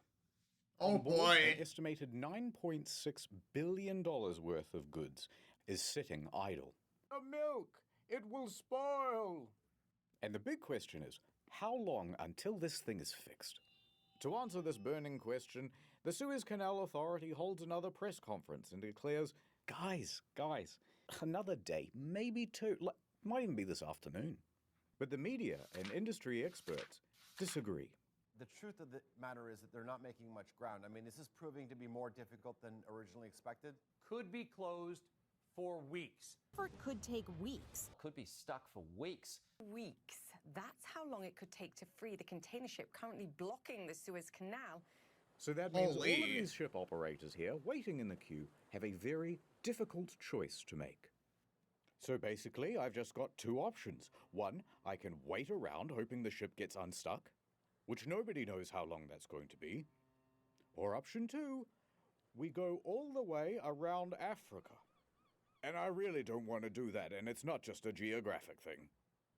Oh On board, boy. An estimated $9.6 billion worth of goods is sitting idle. The milk! It will spoil! And the big question is, how long until this thing is fixed? To answer this burning question, the Suez Canal Authority holds another press conference and declares, guys, another day, maybe 2, might even be this afternoon. But the media and industry experts disagree. The truth of the matter is that they're not making much ground. I mean, this is proving to be more difficult than originally expected. Could be closed for weeks. Or it could take weeks. Could be stuck for weeks. Weeks. That's how long it could take to free the container ship currently blocking the Suez Canal. So that means all of these ship operators here, waiting in the queue, have a very difficult choice to make. So basically, I've just got 2 options. One, I can wait around hoping the ship gets unstuck, which nobody knows how long that's going to be. Or option 2, we go all the way around Africa. And I really don't want to do that, and it's not just a geographic thing.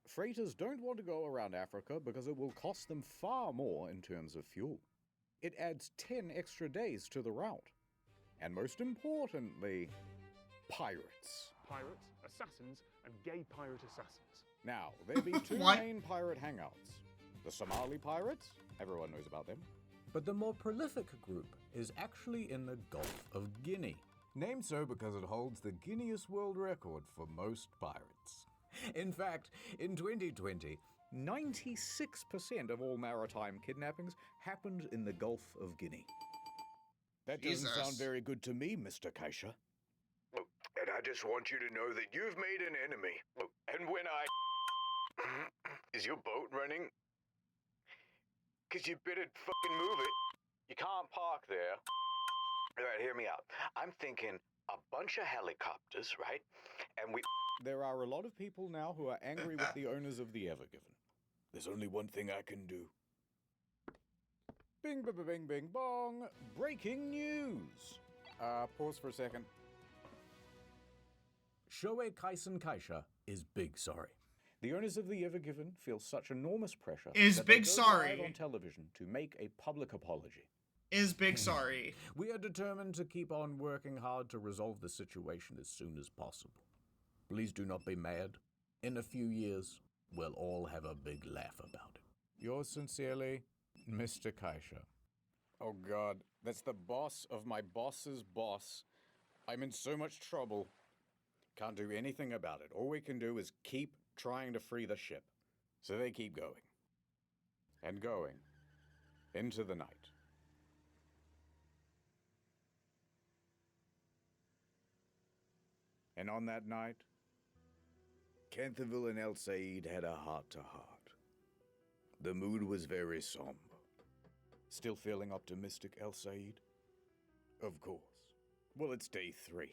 Freighters don't want to go around Africa because it will cost them far more in terms of fuel. It adds 10 extra days to the route. And most importantly, pirates. Pirates, assassins, and gay pirate assassins. Now, there be 2 main pirate hangouts. The Somali pirates, everyone knows about them. But the more prolific group is actually in the Gulf of Guinea. Named so because it holds the Guinness World Record for most pirates. In fact, in 2020, 96% of all maritime kidnappings happened in the Gulf of Guinea. That doesn't sound very good to me, Mr. Kaisha. And I just want you to know that you've made an enemy. And when I... Is your boat running? Because you better fucking move it. You can't park there. All right, hear me out. I'm thinking a bunch of helicopters, right? And we... There are a lot of people now who are angry with the owners of the Ever Given. There's only one thing I can do. Bing, bing, bing, bing, bong. Breaking news. Pause for a second. Shoei Kaisen Kaisha is big sorry. The owners of the Ever Given feel such enormous pressure Is that big they go sorry. live on television to make a public apology. Is big sorry. We are determined to keep on working hard to resolve the situation as soon as possible. Please do not be mad. In a few years, we'll all have a big laugh about it. Yours sincerely, Mr. Kaisha. Oh God, that's the boss of my boss's boss. I'm in so much trouble. Can't do anything about it. All we can do is keep trying to free the ship. So they keep going. And going. Into the night. And on that night, Canterville and El Said had a heart-to-heart. The mood was very somber. Still feeling optimistic, El Said? Of course. Well, it's day 3.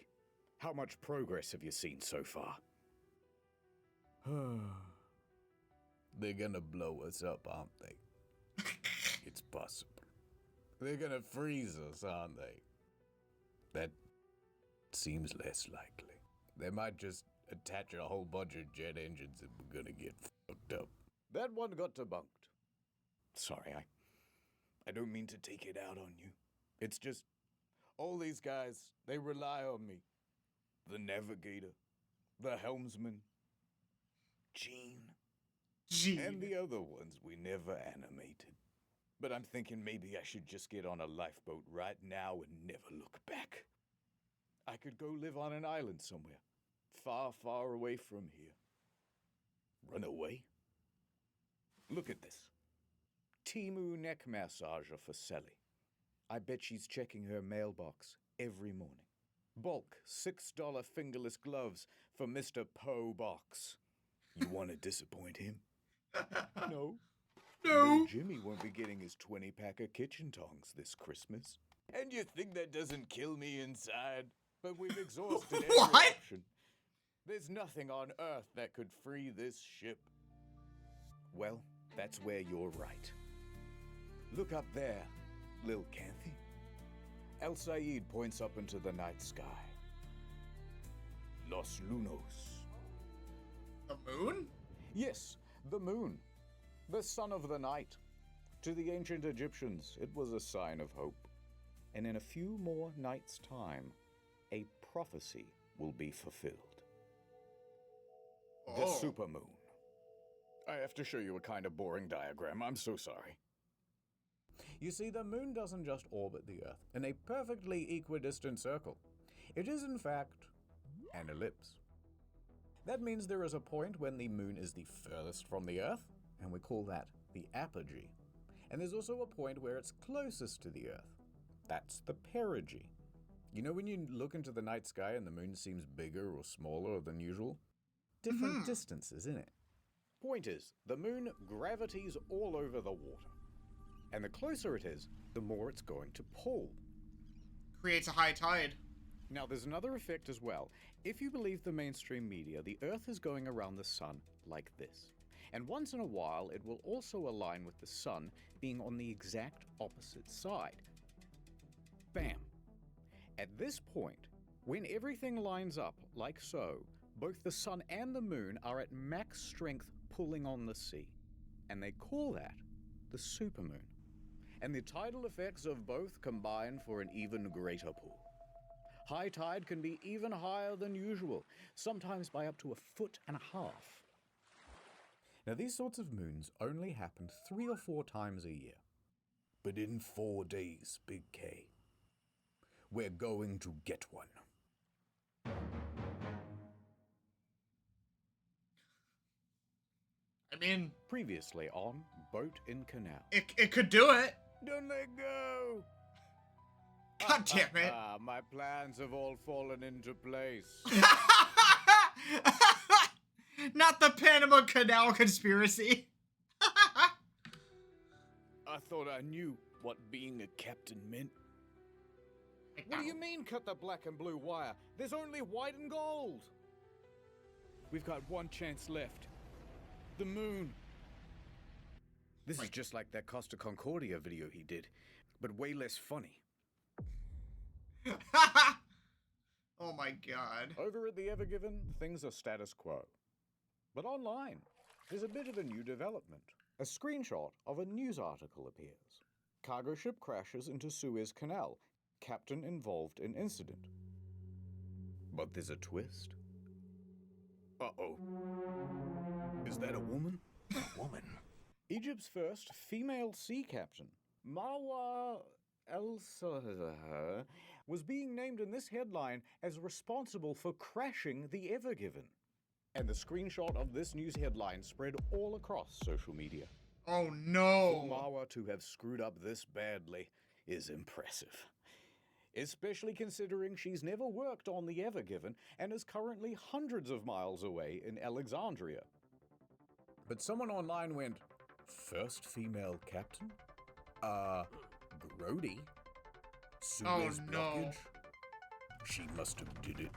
How much progress have you seen so far? They're gonna blow us up, aren't they? It's possible. They're gonna freeze us, aren't they? That seems less likely. They might just attach a whole bunch of jet engines and we're gonna get fucked up. That one got debunked. Sorry, I don't mean to take it out on you. It's just, all these guys, they rely on me. The navigator, the helmsman, Gene, and the other ones we never animated. But I'm thinking maybe I should just get on a lifeboat right now and never look back. I could go live on an island somewhere, far, far away from here. Run away? Look at this. Timu neck massager for Sally. I bet she's checking her mailbox every morning. Bulk $6 fingerless gloves for Mr. Poe Box. You want to disappoint him? No. Little Jimmy won't be getting his 20-pack of kitchen tongs this Christmas. And you think that doesn't kill me inside? But we've exhausted every option. There's nothing on Earth that could free this ship. Well, that's where you're right. Look up there, Lil Canthy. El Said points up into the night sky. Los Lunos. The moon? Yes, the moon. The son of the night. To the ancient Egyptians, it was a sign of hope. And in a few more nights' time, a prophecy will be fulfilled. The supermoon. I have to show you a kind of boring diagram. I'm so sorry. You see, the moon doesn't just orbit the Earth in a perfectly equidistant circle. It is, in fact, an ellipse. That means there is a point when the moon is the furthest from the Earth, and we call that the apogee. And there's also a point where it's closest to the Earth. That's the perigee. You know when you look into the night sky and the moon seems bigger or smaller than usual? Different distances, innit? Point is, the moon gravities all over the water. And the closer it is, the more it's going to pull. Creates a high tide. Now, there's another effect as well. If you believe the mainstream media, the Earth is going around the sun like this. And once in a while, it will also align with the sun being on the exact opposite side. Bam! At this point, when everything lines up like so, both the sun and the moon are at max strength pulling on the sea. And they call that the supermoon. And the tidal effects of both combine for an even greater pull. High tide can be even higher than usual, sometimes by up to 1.5 feet. Now, these sorts of moons only happen 3 or 4 times a year. But in 4 days, Big K, we're going to get one. I mean, previously on Boat in Canal. It could do it. Don't let go! God damn it. My plans have all fallen into place. Not the Panama Canal conspiracy. I thought I knew what being a captain meant. What do you mean, cut the black and blue wire? There's only white and gold. We've got one chance left. The moon. This is just like that Costa Concordia video he did, but way less funny. Oh my god. Over at the Ever Given, things are status quo. But online, there's a bit of a new development. A screenshot of a news article appears. Cargo ship crashes into Suez Canal. Captain involved in incident. But there's a twist. Uh-oh. Is that a woman? A woman. Egypt's first female sea captain, Marwa El-Sahar, was being named in this headline as responsible for crashing the Ever Given. And the screenshot of this news headline spread all across social media. Oh For no! Marwa to have screwed up this badly is impressive. Especially considering she's never worked on the Ever Given and is currently hundreds of miles away in Alexandria. But someone online went, "First female captain? Grody? Suez no. blockage? She must have did it."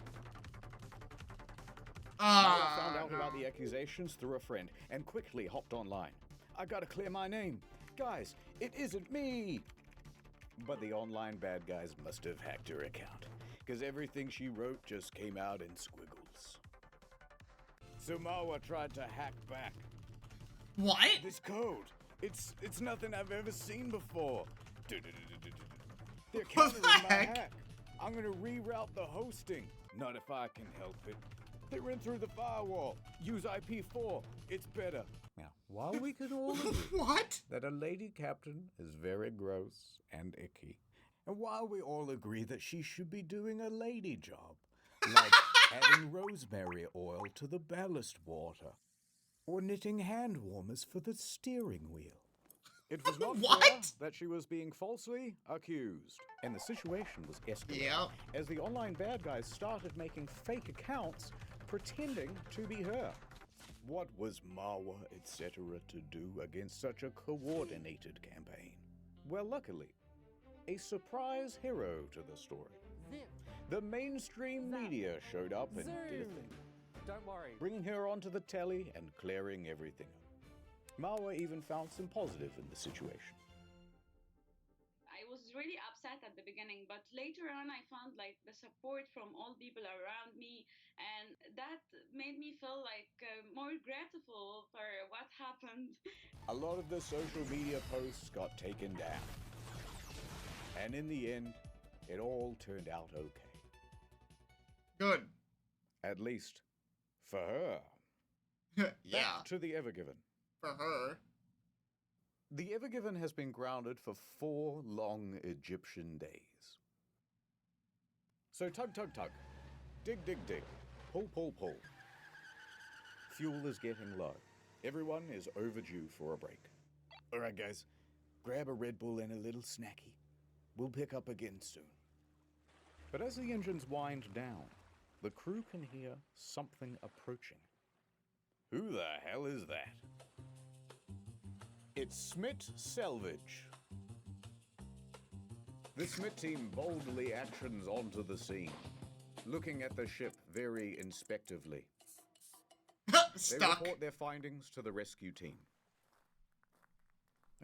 Ah, Marwa found out about the accusations through a friend and quickly hopped online. "I gotta clear my name. Guys, it isn't me!" But the online bad guys must have hacked her account, because everything she wrote just came out in squiggles. So Marwa tried to hack back. What? This code, it's nothing I've ever seen before. They're What countering the my heck? hack. I'm gonna reroute the hosting. Not if I can help it. They ran through the firewall. Use IP4. It's better. Now, while we can all agree What? that a lady captain is very gross and icky, and while we all agree that she should be doing a lady job, like adding rosemary oil to the ballast water, or knitting hand warmers for the steering wheel, it was not clear that she was being falsely accused, and the situation was escalating as the online bad guys started making fake accounts pretending to be her. What was Marwa, etc. to do against such a coordinated campaign? Well, luckily, a surprise hero to the story. The mainstream media showed up and did a thing, Don't worry. bringing her onto the telly and clearing everything up. Marwa even found some positive in the situation. I was really upset at the beginning, but later on I found like the support from all people around me, and that made me feel like more grateful for what happened. A lot of the social media posts got taken down. And in the end, it all turned out okay. Good. At least, for her. Yeah. Back to the Ever Given. For her. The Ever Given has been grounded for 4 long Egyptian days. So tug, tug, tug. Dig, dig, dig. Pull, pull, pull. Fuel is getting low. Everyone is overdue for a break. All right, guys. Grab a Red Bull and a little snacky. We'll pick up again soon. But as the engines wind down, the crew can hear something approaching. Who the hell is that? It's Smith Selvage. The Smith team boldly actions onto the scene, looking at the ship very inspectively. They report their findings to the rescue team.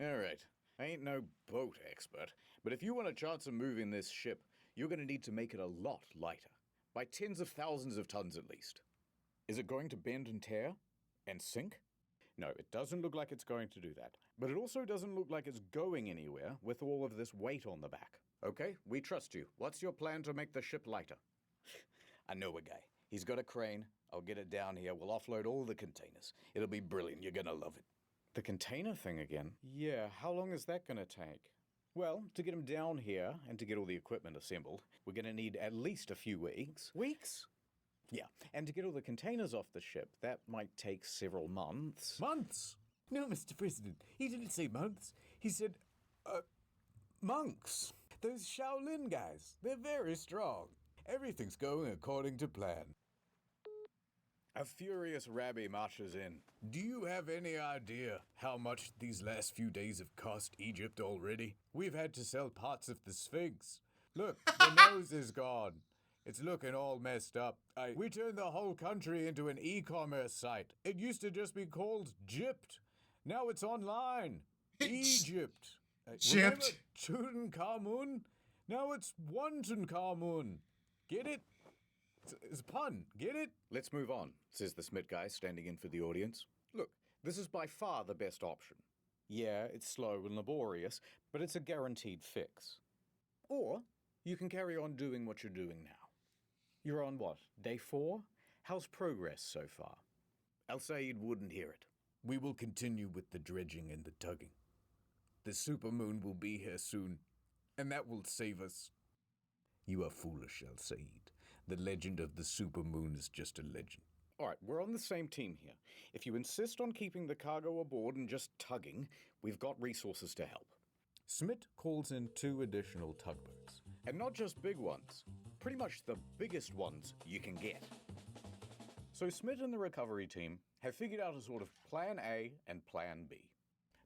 Alright, I ain't no boat expert, but if you want a chance of moving this ship, you're gonna need to make it a lot lighter, by tens of thousands of tons at least. Is it going to bend and tear? And sink? No, it doesn't look like it's going to do that. But it also doesn't look like it's going anywhere with all of this weight on the back. Okay, we trust you. What's your plan to make the ship lighter? I know a guy. He's got a crane. I'll get it down here. We'll offload all the containers. It'll be brilliant. You're gonna love it. The container thing again? Yeah, how long is that gonna take? Well, to get them down here and to get all the equipment assembled, we're gonna need at least a few weeks. Weeks? Yeah, and to get all the containers off the ship, that might take several months. Months? No, Mr. President, he didn't say months. He said, monks. Those Shaolin guys, they're very strong. Everything's going according to plan. A furious Rabbi marches in. Do you have any idea how much these last few days have cost Egypt already? We've had to sell parts of the Sphinx. Look, the nose is gone. It's looking all messed up. We turned the whole country into an e-commerce site. It used to just be called Gypt. Now it's online. Egypt. Remember Tutankhamun? Now it's Tutankhamun. Get it? It's a pun. Get it? Let's move on, says the Smith guy standing in for the audience. Look, this is by far the best option. Yeah, it's slow and laborious, but it's a guaranteed fix. Or you can carry on doing what you're doing now. You're on what, day 4? How's progress so far? Al-Said wouldn't hear it. We will continue with the dredging and the tugging. The supermoon will be here soon, and that will save us. You are foolish, Al-Said. The legend of the supermoon is just a legend. Alright, we're on the same team here. If you insist on keeping the cargo aboard and just tugging, we've got resources to help. Smith calls in 2 additional tugboats. And not just big ones. Pretty much the biggest ones you can get. So Smith and the recovery team have figured out a sort of Plan A and Plan B.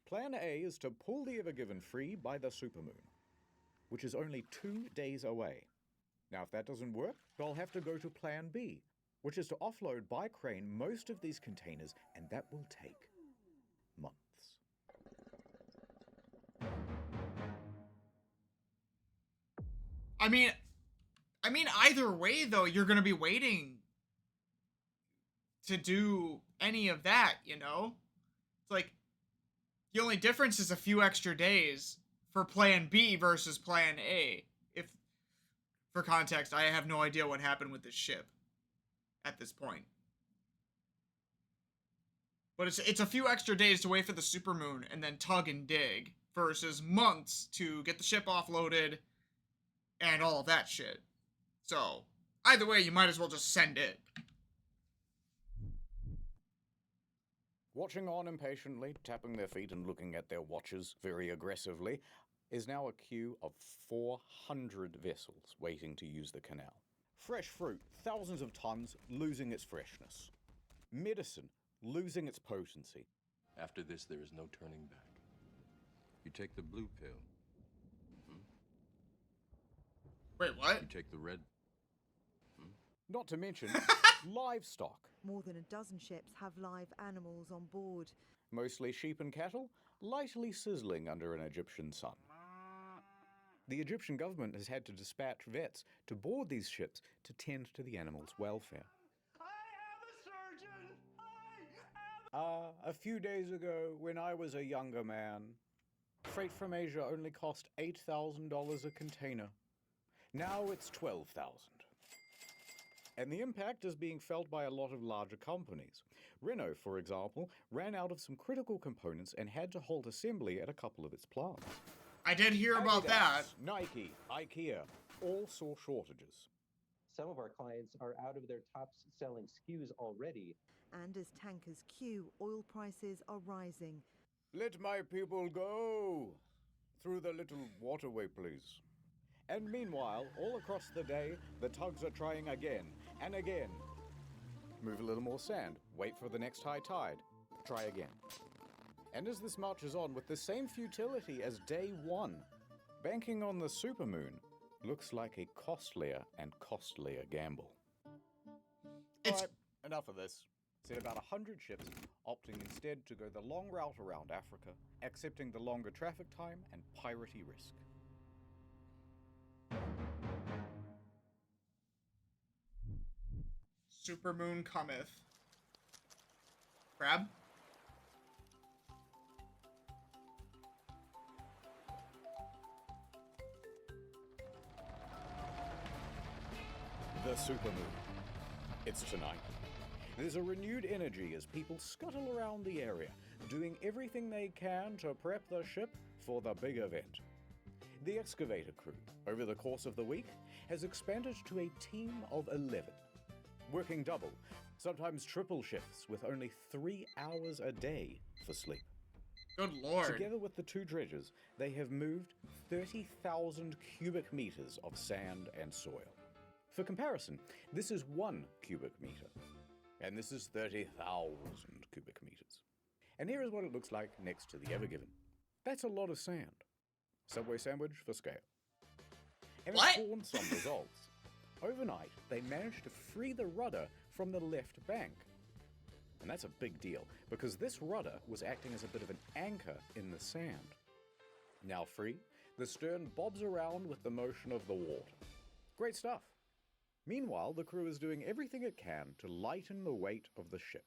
Plan A is to pull the Ever Given free by the supermoon, which is only 2 days away. Now, if that doesn't work, they'll have to go to Plan B, which is to offload by crane most of these containers, and that will take months. I mean, either way, though, you're gonna be waiting to do any of that, you know? It's like, the only difference is a few extra days for Plan B versus Plan A. If, for context, I have no idea what happened with this ship at this point. But it's a few extra days to wait for the supermoon and then tug and dig versus months to get the ship offloaded and all of that shit. So, either way, you might as well just send it. Watching on impatiently, tapping their feet and looking at their watches very aggressively, is now a queue of 400 vessels waiting to use the canal. Fresh fruit, thousands of tons, losing its freshness. Medicine, losing its potency. After this, there is no turning back. You take the blue pill. Wait, what? You take the red. Not to mention livestock. More than a dozen ships have live animals on board. Mostly sheep and cattle, lightly sizzling under an Egyptian sun. The Egyptian government has had to dispatch vets to board these ships to tend to the animals' welfare. A few days ago, when I was a younger man, freight from Asia only cost $8,000 a container. Now it's $12,000. And the impact is being felt by a lot of larger companies. Renault, for example, ran out of some critical components and had to halt assembly at a couple of its plants. I did hear about that. Nike, IKEA, all saw shortages. Some of our clients are out of their top-selling SKUs already. And as tankers queue, oil prices are rising. Let my people go! Through the little waterway, please. And meanwhile, all across the day, the tugs are trying again and again. Move a little more sand, wait for the next high tide, try again. And as this marches on with the same futility as day one, banking on the supermoon looks like a costlier and costlier gamble. Alright, enough of this. Said about 100 ships, opting instead to go the long route around Africa, accepting the longer traffic time and piratey risk. Supermoon cometh. Crab? The supermoon. It's tonight. There's a renewed energy as people scuttle around the area, doing everything they can to prep the ship for the big event. The excavator crew, over the course of the week, has expanded to a team of 11, working double, sometimes triple shifts with only 3 hours a day for sleep. Good lord. Together with the 2 dredgers, they have moved 30,000 cubic meters of sand and soil. For comparison, this is 1 cubic meter, and this is 30,000 cubic meters. And here is what it looks like next to the Ever Given. That's a lot of sand. Subway sandwich for scale. And it's borne some results. Overnight, they managed to free the rudder from the left bank. And that's a big deal, because this rudder was acting as a bit of an anchor in the sand. Now free, the stern bobs around with the motion of the water. Great stuff. Meanwhile, the crew is doing everything it can to lighten the weight of the ship.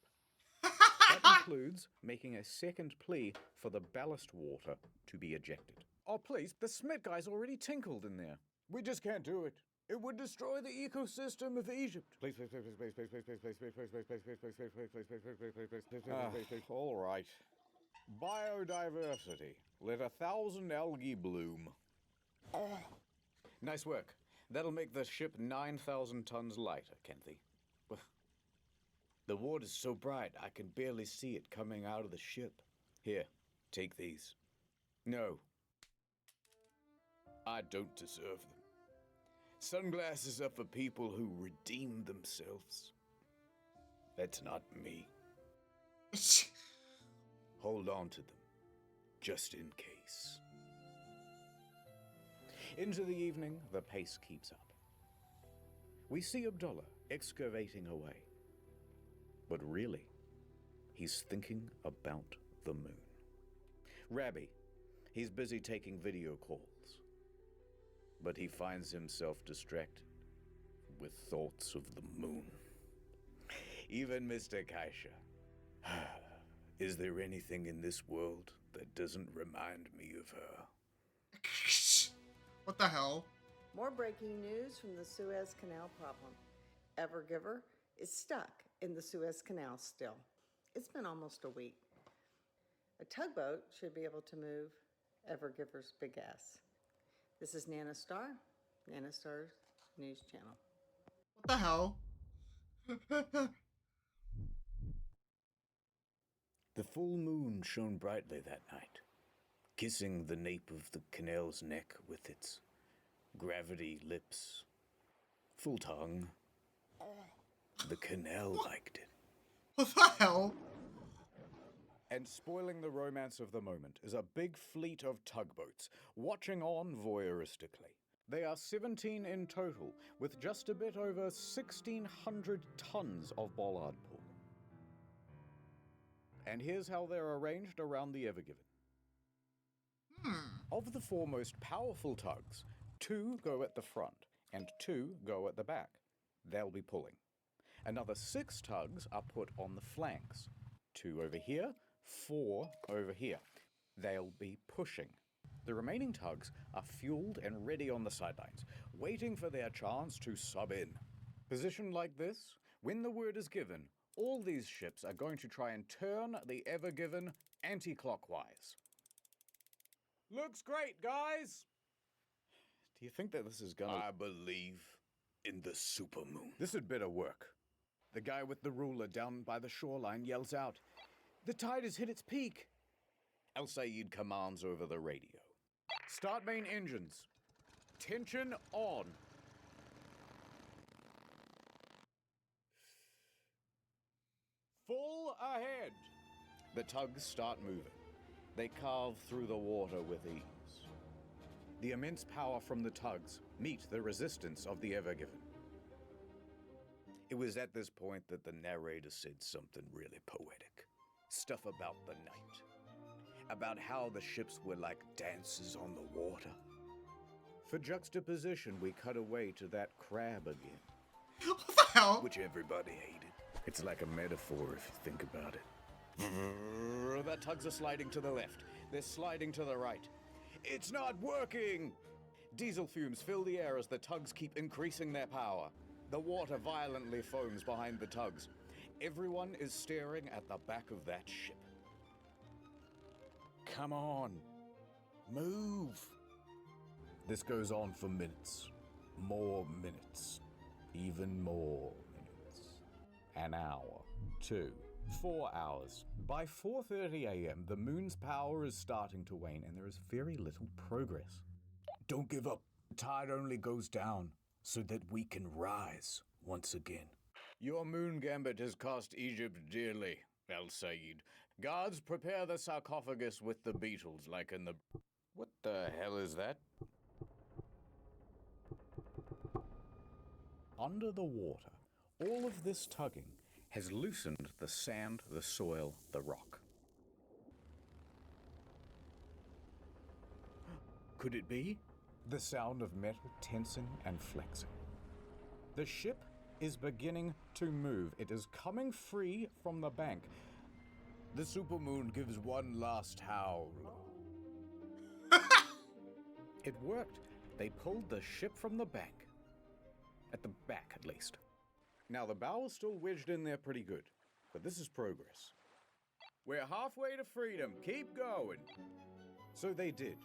That includes making a second plea for the ballast water to be ejected. Oh please, the Smith guy's already tinkled in there. We just can't do it. It would destroy the ecosystem of Egypt. Please, please, please, please, please, please, please, please, please, please, please, please, please, please, please, please, please, please, please. All right. Biodiversity. Let 1,000 algae bloom. Nice work. That'll make the ship 9,000 tons lighter, Kenthy. The water's so bright I can barely see it coming out of the ship. Here, take these. No. I don't deserve them. Sunglasses are for people who redeem themselves. That's not me. Hold on to them, just in case. Into the evening, the pace keeps up. We see Abdullah excavating away. But really, he's thinking about the moon. Rabbi, he's busy taking video calls. But he finds himself distracted with thoughts of the moon. Even Mr. Kaisha. Is there anything in this world that doesn't remind me of her? What the hell? More breaking news from the Suez Canal problem. Evergiver is stuck in the Suez Canal still. It's been almost a week. A tugboat should be able to move Evergiver's big ass. This is Nana Star, Nana Star's news channel. What the hell? The full moon shone brightly that night, kissing the nape of the canal's neck with its gravity lips. Full tongue. The canal liked it. What the hell? And spoiling the romance of the moment is a big fleet of tugboats, watching on voyeuristically. They are 17 in total, with just a bit over 1,600 tons of bollard pull. And here's how they're arranged around the Evergiven. Of the four most powerful tugs, 2 go at the front and 2 go at the back. They'll be pulling. Another 6 tugs are put on the flanks. 2 over here, 4 over here. They'll be pushing. The remaining tugs are fueled and ready on the sidelines, waiting for their chance to sub in. Positioned like this, when the word is given, all these ships are going to try and turn the Evergiven anti-clockwise. Looks great, guys! Do you think that this is gonna... I believe in the supermoon. This had better work. The guy with the ruler down by the shoreline yells out, "The tide has hit its peak!" El Sayed commands over the radio. Start main engines. Tension on. Full ahead. The tugs start moving. They carve through the water with ease. The immense power from the tugs meet the resistance of the Evergiven. It was at this point that the narrator said something really poetic. Stuff about the night. About how the ships were like dancers on the water. For juxtaposition, we cut away to that crab again. What the hell? Which everybody hated. It's like a metaphor if you think about it. The tugs are sliding to the left. They're sliding to the right. It's not working! Diesel fumes fill the air as the tugs keep increasing their power. The water violently foams behind the tugs. Everyone is staring at the back of that ship. Come on. Move. This goes on for minutes. More minutes. Even more minutes. An hour. 2. 4 hours. By 4:30 a.m., the moon's power is starting to wane and there is very little progress. Don't give up. The tide only goes down so that we can rise once again. Your moon gambit has cost Egypt dearly, El Sayed. Guards, prepare the sarcophagus with the beetles like in the... What the hell is that? Under the water, all of this tugging has loosened the sand, the soil, the rock. Could it be? The sound of metal tensing and flexing. The ship is beginning to move. It is coming free from the bank. The supermoon gives one last howl. It worked. They pulled the ship from the bank. At the back, at least. Now, the bow is still wedged in there pretty good, but this is progress. We're halfway to freedom. Keep going. So they did,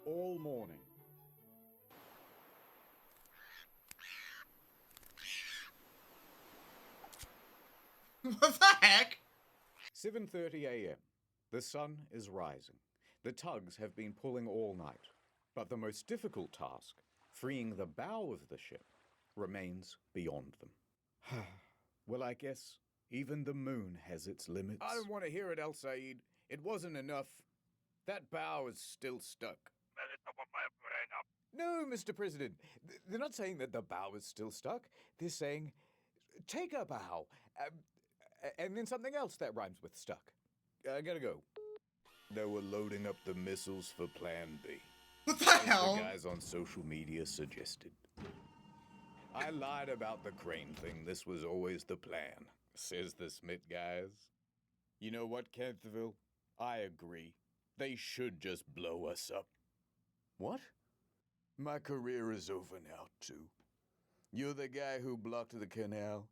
all morning. What the heck? 7:30 a.m. The sun is rising. The tugs have been pulling all night, but the most difficult task, freeing the bow of the ship, remains beyond them. Well, I guess even the moon has its limits. I don't want to hear it, El Said. It wasn't enough. That bow is still stuck. No, Mr. President. They're not saying that the bow is still stuck. They're saying, take a bow. And then something else that rhymes with stuck. I gotta go. They were loading up the missiles for Plan B. What the hell? The guys on social media suggested. I lied about the crane thing. This was always the plan, says the Smith guys. You know what, Canterville? I agree. They should just blow us up. What? My career is over now, too. You're the guy who blocked the canal,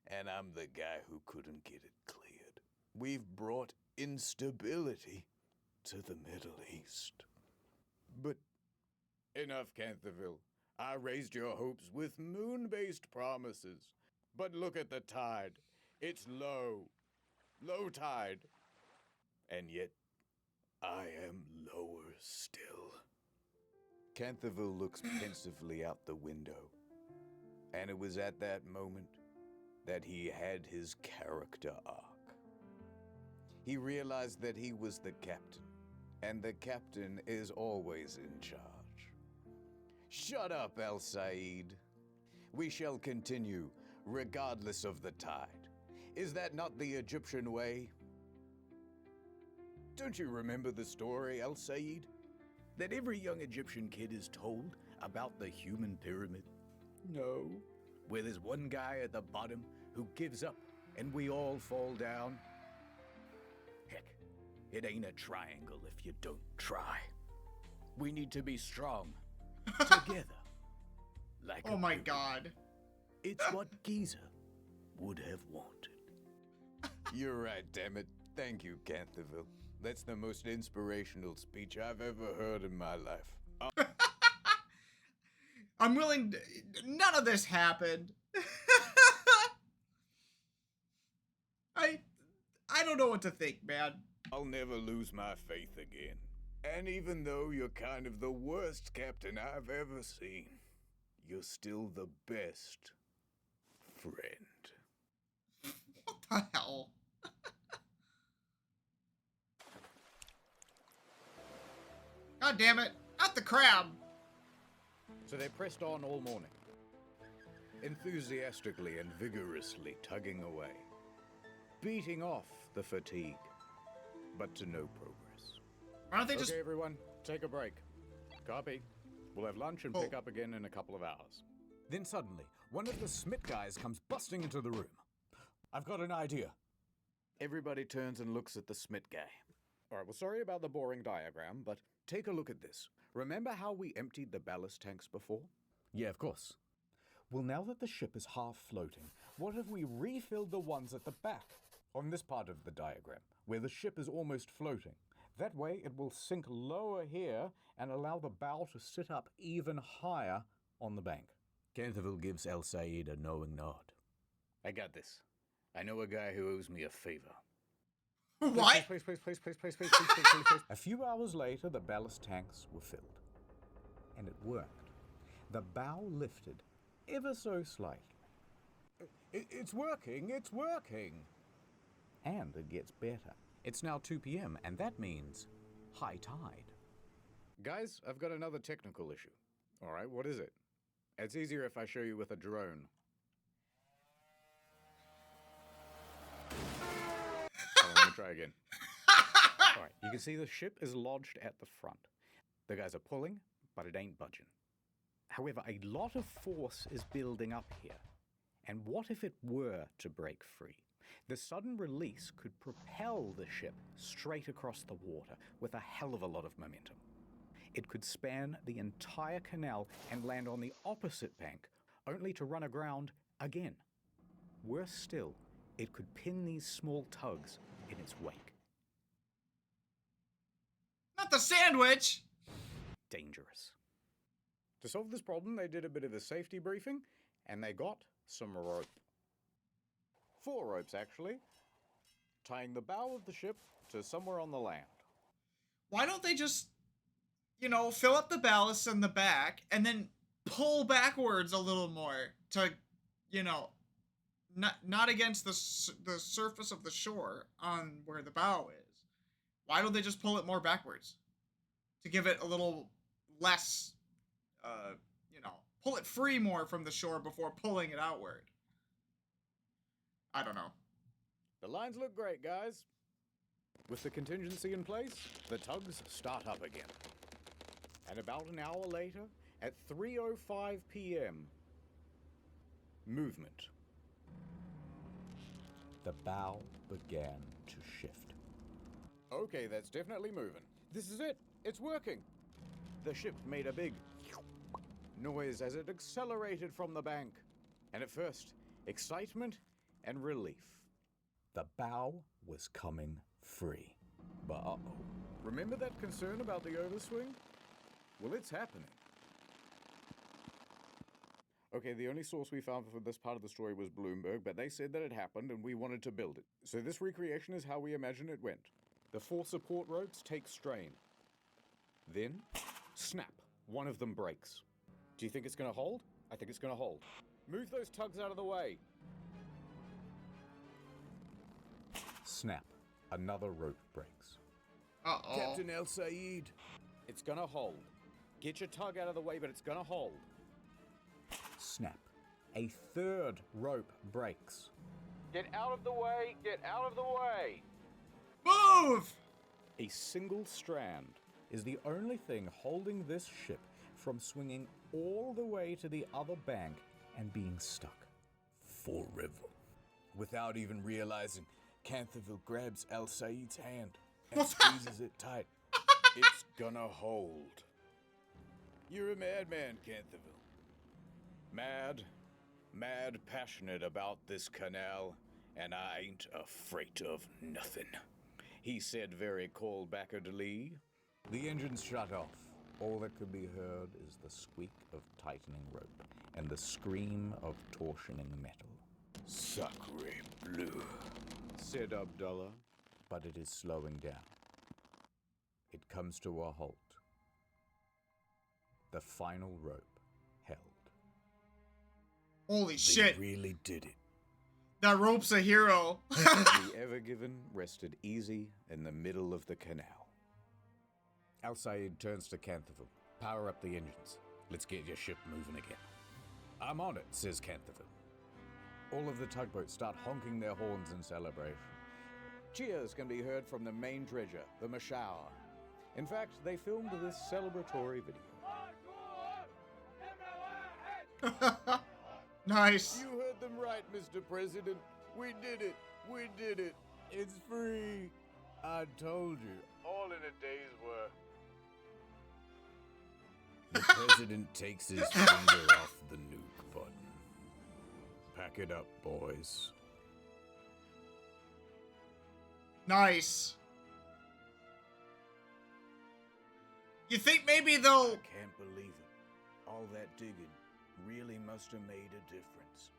and I'm the guy who couldn't get it cleared. We've brought instability to the Middle East. But enough, Canterville. I raised your hopes with moon-based promises. But look at the tide. It's low. Low tide. And yet, I am lower still. Canterville looks pensively out the window. And it was at that moment that he had his character arc. He realized that he was the captain, and the captain is always in charge. Shut up, El Said. We shall continue, regardless of the tide. Is that not the Egyptian way? Don't you remember the story, El Said? That every young Egyptian kid is told about the human pyramid? No. Where there's one guy at the bottom who gives up and we all fall down? Heck, it ain't a triangle if you don't try. We need to be strong. Together. Like oh my god. It's what Giza would have wanted. You're right, damn it. Thank you, Canterville. That's the most inspirational speech I've ever heard in my life. I'm willing to, none of this happened. I don't know what to think, man. I'll never lose my faith again. And even though you're kind of the worst captain I've ever seen, you're still the best friend. What the hell? God damn it, not the crab! So they pressed on all morning, enthusiastically and vigorously tugging away, beating off the fatigue, but to no progress. Why don't they just... Okay, everyone, take a break. Copy. We'll have lunch and pick up again in a couple of hours. Then suddenly, one of the Smith guys comes busting into the room. I've got an idea. Everybody turns and looks at the Smith guy. All right, well, sorry about the boring diagram, but take a look at this. Remember how we emptied the ballast tanks before? Yeah, of course. Well, now that the ship is half floating, what if we refilled the ones at the back, on this part of the diagram, where the ship is almost floating? That way, it will sink lower here and allow the bow to sit up even higher on the bank. Canterville gives El Said a knowing nod. I got this. I know a guy who owes me a favor. What? Please. A few hours later, the ballast tanks were filled. And it worked. The bow lifted ever so slightly. It's working. And it gets better. It's now 2 p.m., and that means high tide. Guys, I've got another technical issue. All right, what is it? It's easier if I show you with a drone. Let me try again. All right, you can see the ship is lodged at the front. The guys are pulling, but it ain't budging. However, a lot of force is building up here. And what if it were to break free? The sudden release could propel the ship straight across the water with a hell of a lot of momentum. It could span the entire canal and land on the opposite bank, only to run aground again. Worse still, it could pin these small tugs in its wake. Not the sandwich! Dangerous. To solve this problem, they did a bit of a safety briefing, and they got some rope. 4 ropes, actually, tying the bow of the ship to somewhere on the land. Why don't they just, you know, fill up the ballast in the back and then pull backwards a little more to, you know, not against the surface of the shore on where the bow is. Why don't they just pull it more backwards to give it a little less, you know, pull it free more from the shore before pulling it outward? I don't know. The lines look great, guys. With the contingency in place, the tugs start up again. And about an hour later, at 3:05 p.m., movement. The bow began to shift. Okay, that's definitely moving. This is it. It's working. The ship made a big noise as it accelerated from the bank. And at first, excitement and relief. The bow was coming free. But uh-oh. Remember that concern about the overswing? Well, it's happening. Okay, the only source we found for this part of the story was Bloomberg, but they said that it happened and we wanted to build it. So this recreation is how we imagine it went. The 4 support ropes take strain. Then, snap. One of them breaks. Do you think it's gonna hold? I think it's gonna hold. Move those tugs out of the way. Snap. Another rope breaks. Uh-oh. Captain El Said. It's gonna hold. Get your tug out of the way, but it's gonna hold. Snap. A third rope breaks. Get out of the way! Get out of the way! Move! A single strand is the only thing holding this ship from swinging all the way to the other bank and being stuck. Forever. Without even realizing, Canterville grabs El Said's hand and squeezes it tight. It's gonna hold. You're a madman, Canterville. Mad passionate about this canal, and I ain't afraid of nothing. He said very cold-backedly. The engines shut off. All that could be heard is the squeak of tightening rope and the scream of torsioning metal. Sacre bleu, said Abdullah. But it is slowing down. It comes to a halt. The final rope held. Holy shit. They really did it. That rope's a hero. The Ever Given rested easy in the middle of the canal. Al Said turns to Canterville. Power up the engines. Let's get your ship moving again. I'm on it, says Canterville. All of the tugboats start honking their horns in celebration. Cheers can be heard from the main treasure, the Mashour. In fact, they filmed this celebratory video. Nice. You heard them right, Mr. President. We did it. We did it. It's free. I told you. All in a day's work. The president takes his finger off the nuke button. Pack it up, boys. Nice. You think maybe they'll... I can't believe it. All that digging really must have made a difference.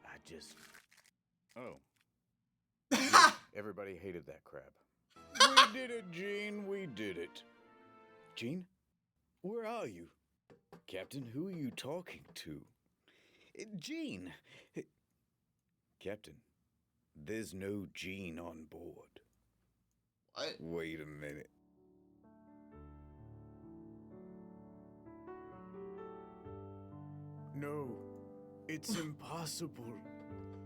I just... Oh. Yeah, everybody hated that crab. We did it, Gene. We did it. Gene? Where are you? Captain, who are you talking to? Gene. Captain, there's no Gene on board. What? Wait a minute. No, it's impossible.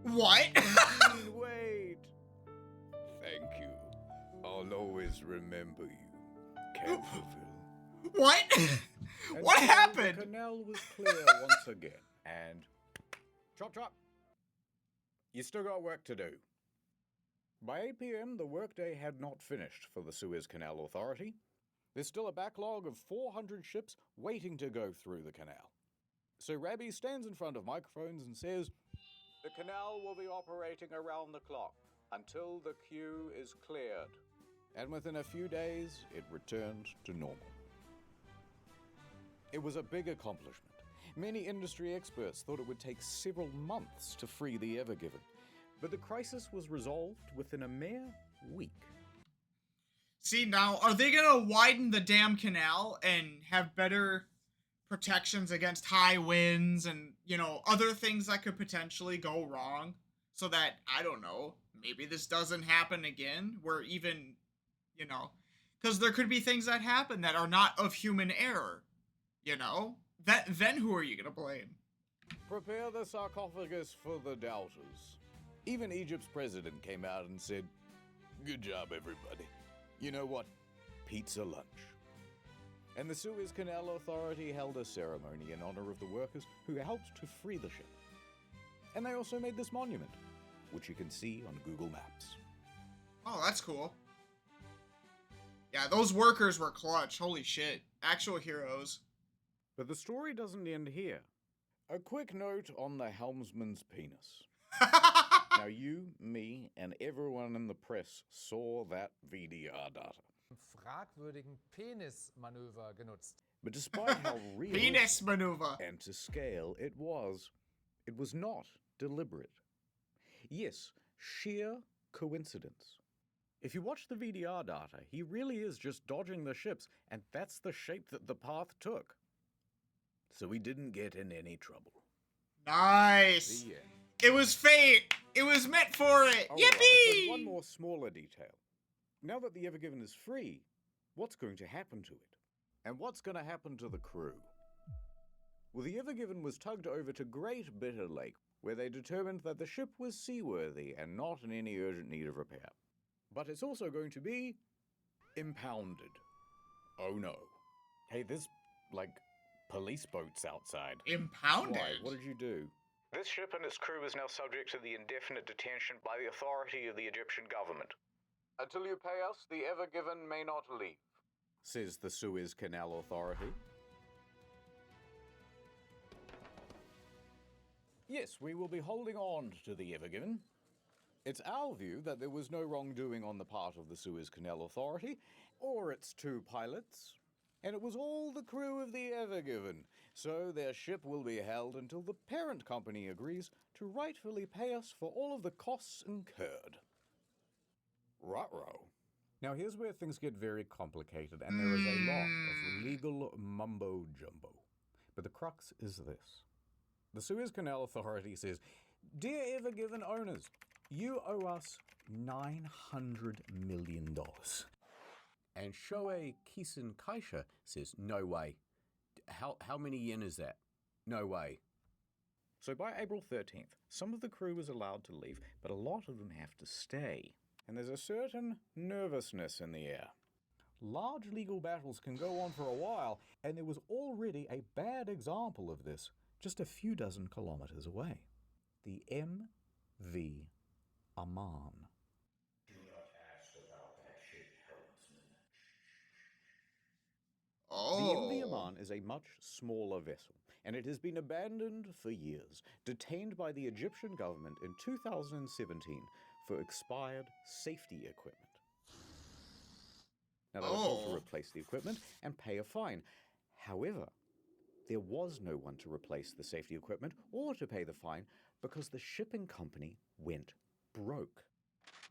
What? Gene, wait. Thank you. I'll always remember you, Canterville. What? What happened? The canal was clear once again, and chop chop. You still got work to do. By 8 p.m., the workday had not finished for the Suez Canal Authority. There's still a backlog of 400 ships waiting to go through the canal. So Rabbi stands in front of microphones and says, "The canal will be operating around the clock until the queue is cleared." And within a few days, it returned to normal. It was a big accomplishment. Many industry experts thought it would take several months to free the Ever Given. But the crisis was resolved within a mere week. See, now, are they gonna widen the damn canal and have better protections against high winds and, you know, other things that could potentially go wrong? So that, I don't know, maybe this doesn't happen again, where even, you know, because there could be things that happen that are not of human error, you know? Then who are you gonna blame? Prepare the sarcophagus for the doubters. Even Egypt's president came out and said, "Good job, everybody. You know what? Pizza lunch." And the Suez Canal Authority held a ceremony in honor of the workers who helped to free the ship. And they also made this monument, which you can see on Google Maps. Oh, that's cool. Yeah, those workers were clutch. Holy shit. Actual heroes. But the story doesn't end here. A quick note on the helmsman's penis. Now you, me, and everyone in the press saw that VDR data. Fragwürdigen Penismanöver genutzt. But despite how real Penis maneuver and to scale it was not deliberate. Yes, sheer coincidence. If you watch the VDR data, he really is just dodging the ships, and that's the shape that the path took. So he didn't get in any trouble. Nice. The end. It was fate. It was meant for it. All Yippee! right, but one more smaller detail. Now that the Ever Given is free, what's going to happen to it? And what's going to happen to the crew? Well, the Ever Given was tugged over to Great Bitter Lake, where they determined that the ship was seaworthy and not in any urgent need of repair. But it's also going to be impounded. Oh no. Hey, there's, like, police boats outside. Impounded? Why? What did you do? This ship and its crew is now subject to the indefinite detention by the authority of the Egyptian government. Until you pay us, the Ever Given may not leave, says the Suez Canal Authority. Yes, we will be holding on to the Ever Given. It's our view that there was no wrongdoing on the part of the Suez Canal Authority or its two pilots, and it was all the crew of the Ever Given, so their ship will be held until the parent company agrees to rightfully pay us for all of the costs incurred. Ruh-roh. Now here's where things get very complicated, and there is a lot of legal mumbo-jumbo. But the crux is this. The Suez Canal Authority says, "Dear Ever Given owners, you owe us $900 million. And Shoei Kisen Kaisha says, "No way. How many yen is that? No way." So by April 13th, some of the crew was allowed to leave, but a lot of them have to stay. And there's a certain nervousness in the air. Large legal battles can go on for a while, and there was already a bad example of this just a few dozen kilometers away. The MV Aman. Do not ask about that shit, helmsman. The MV Aman is a much smaller vessel, and it has been abandoned for years, detained by the Egyptian government in 2017 for expired safety equipment. Now they were told to replace the equipment and pay a fine. However, there was no one to replace the safety equipment or to pay the fine because the shipping company went broke.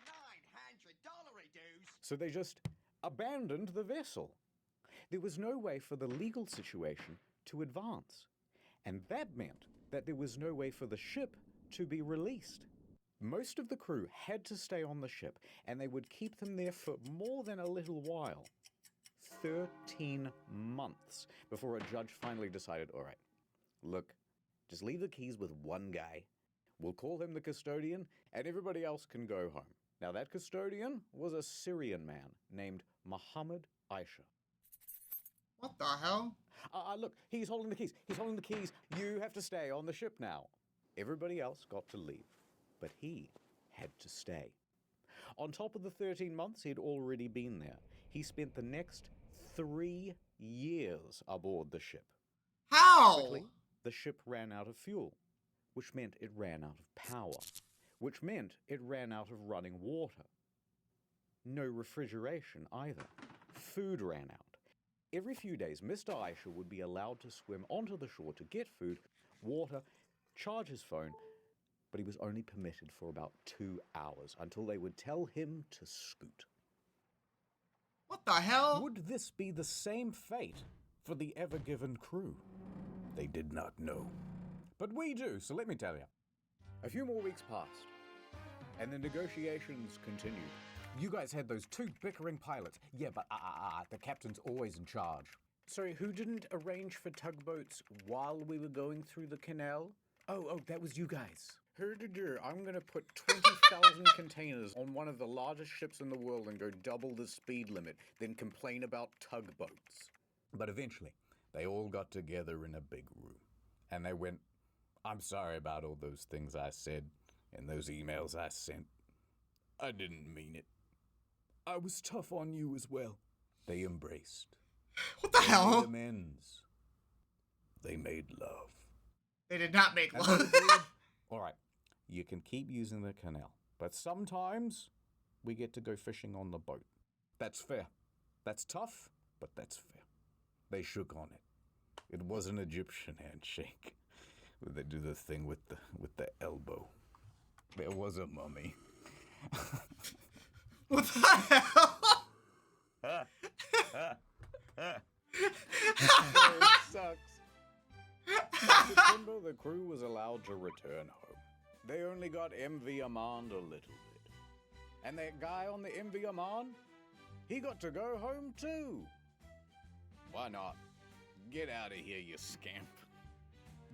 $900 dues. So they just abandoned the vessel. There was no way for the legal situation to advance. And that meant that there was no way for the ship to be released. Most of the crew had to stay on the ship, and they would keep them there for more than a little while. 13 months before a judge finally decided, all right, look, just leave the keys with one guy. We'll call him the custodian, and everybody else can go home. Now, that custodian was a Syrian man named Muhammad Aisha. What the hell? Look, he's holding the keys. He's holding the keys. You have to stay on the ship now. Everybody else got to leave, but he had to stay. On top of the 13 months he'd already been there, he spent the next 3 years aboard the ship. How? Quickly, the ship ran out of fuel, which meant it ran out of power, which meant it ran out of running water. No refrigeration either. Food ran out. Every few days, Mr. Aisha would be allowed to swim onto the shore to get food, water, charge his phone, but but he was only permitted for about 2 hours until they would tell him to scoot. What the hell? Would this be the same fate for the Ever Given crew? They did not know. But we do, so let me tell you. A few more weeks passed, and the negotiations continued. You guys had those 2 bickering pilots. Yeah, but the captain's always in charge. Sorry, who didn't arrange for tugboats while we were going through the canal? Oh, that was you guys. I'm gonna put 20,000 containers on one of the largest ships in the world and go double the speed limit, then complain about tugboats. But eventually, they all got together in a big room, and they went, I'm sorry about all those things I said and those emails I sent. I didn't mean it. I was tough on you as well. They embraced. What the hell? They made amends. They made love. They did not make love. All right, you can keep using the canal, but sometimes we get to go fishing on the boat. That's fair. That's tough, but that's fair. They shook on it. It was an Egyptian handshake. They do the thing with the elbow. There was a mummy. What the hell? It sucks. By September, the crew was allowed to return home. They only got MV Amand a little bit. And that guy on the MV Amand, he got to go home too. Why not? Get out of here, you scamp.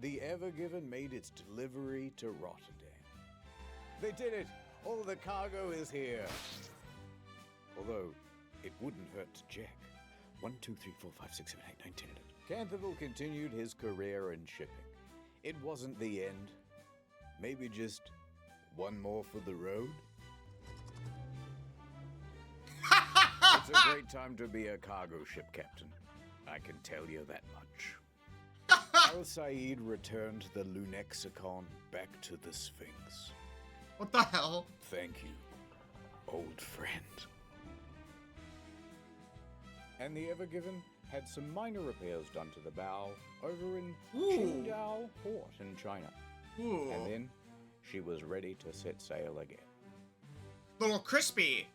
The Ever Given made its delivery to Rotterdam. They did it! All the cargo is here. Although, it wouldn't hurt to check. 1, 2, 3, 4, 5, 6, 7, 8, 9, 10, 11. Canterville continued his career in shipping. It wasn't the end. Maybe just one more for the road? It's a great time to be a cargo ship captain. I can tell you that much. Al Said returned the Lunexicon back to the Sphinx. What the hell? Thank you, old friend. And the Ever Given had some minor repairs done to the bow over in Qingdao Port in China. Ooh. And then she was ready to set sail again. Little crispy.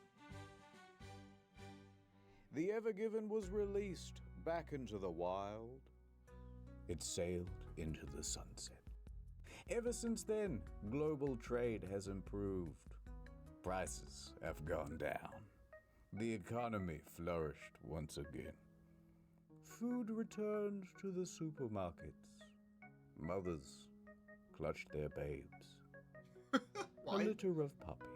The Ever Given was released back into the wild. It sailed into the sunset. Ever since then, global trade has improved. Prices have gone down. The economy flourished once again. Food returned to the supermarkets. Mothers clutched their babes. A litter of puppies.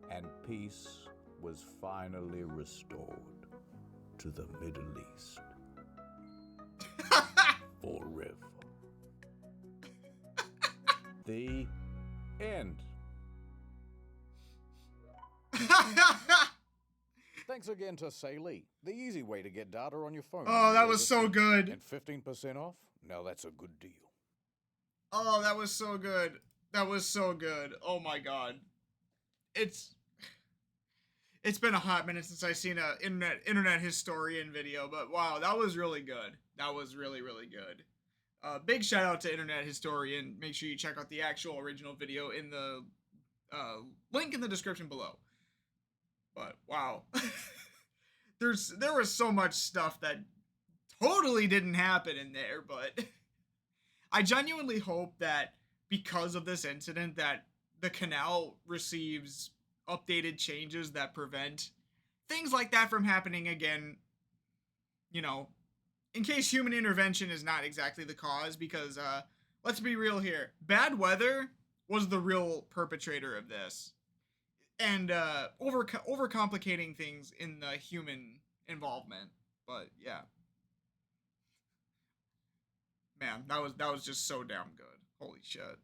And peace was finally restored to the Middle East. Forever. The end. Thanks again to Salee, the easy way to get data on your phone. Oh, that was so good. And 15% off? Now that's a good deal. Oh, that was so good. That was so good. Oh my god. It's been a hot minute since I've seen a internet historian video, but wow, that was really good. That was really, really good. Big shout out to Internet Historian. Make sure you check out the actual original video in the link in the description below. But wow, there was so much stuff that totally didn't happen in there. But I genuinely hope that because of this incident, that the canal receives updated changes that prevent things like that from happening again. You know, in case human intervention is not exactly the cause, because let's be real here, bad weather was the real perpetrator of this, and overcomplicating things in the human involvement. But yeah, man, that was just so damn good. Holy shit.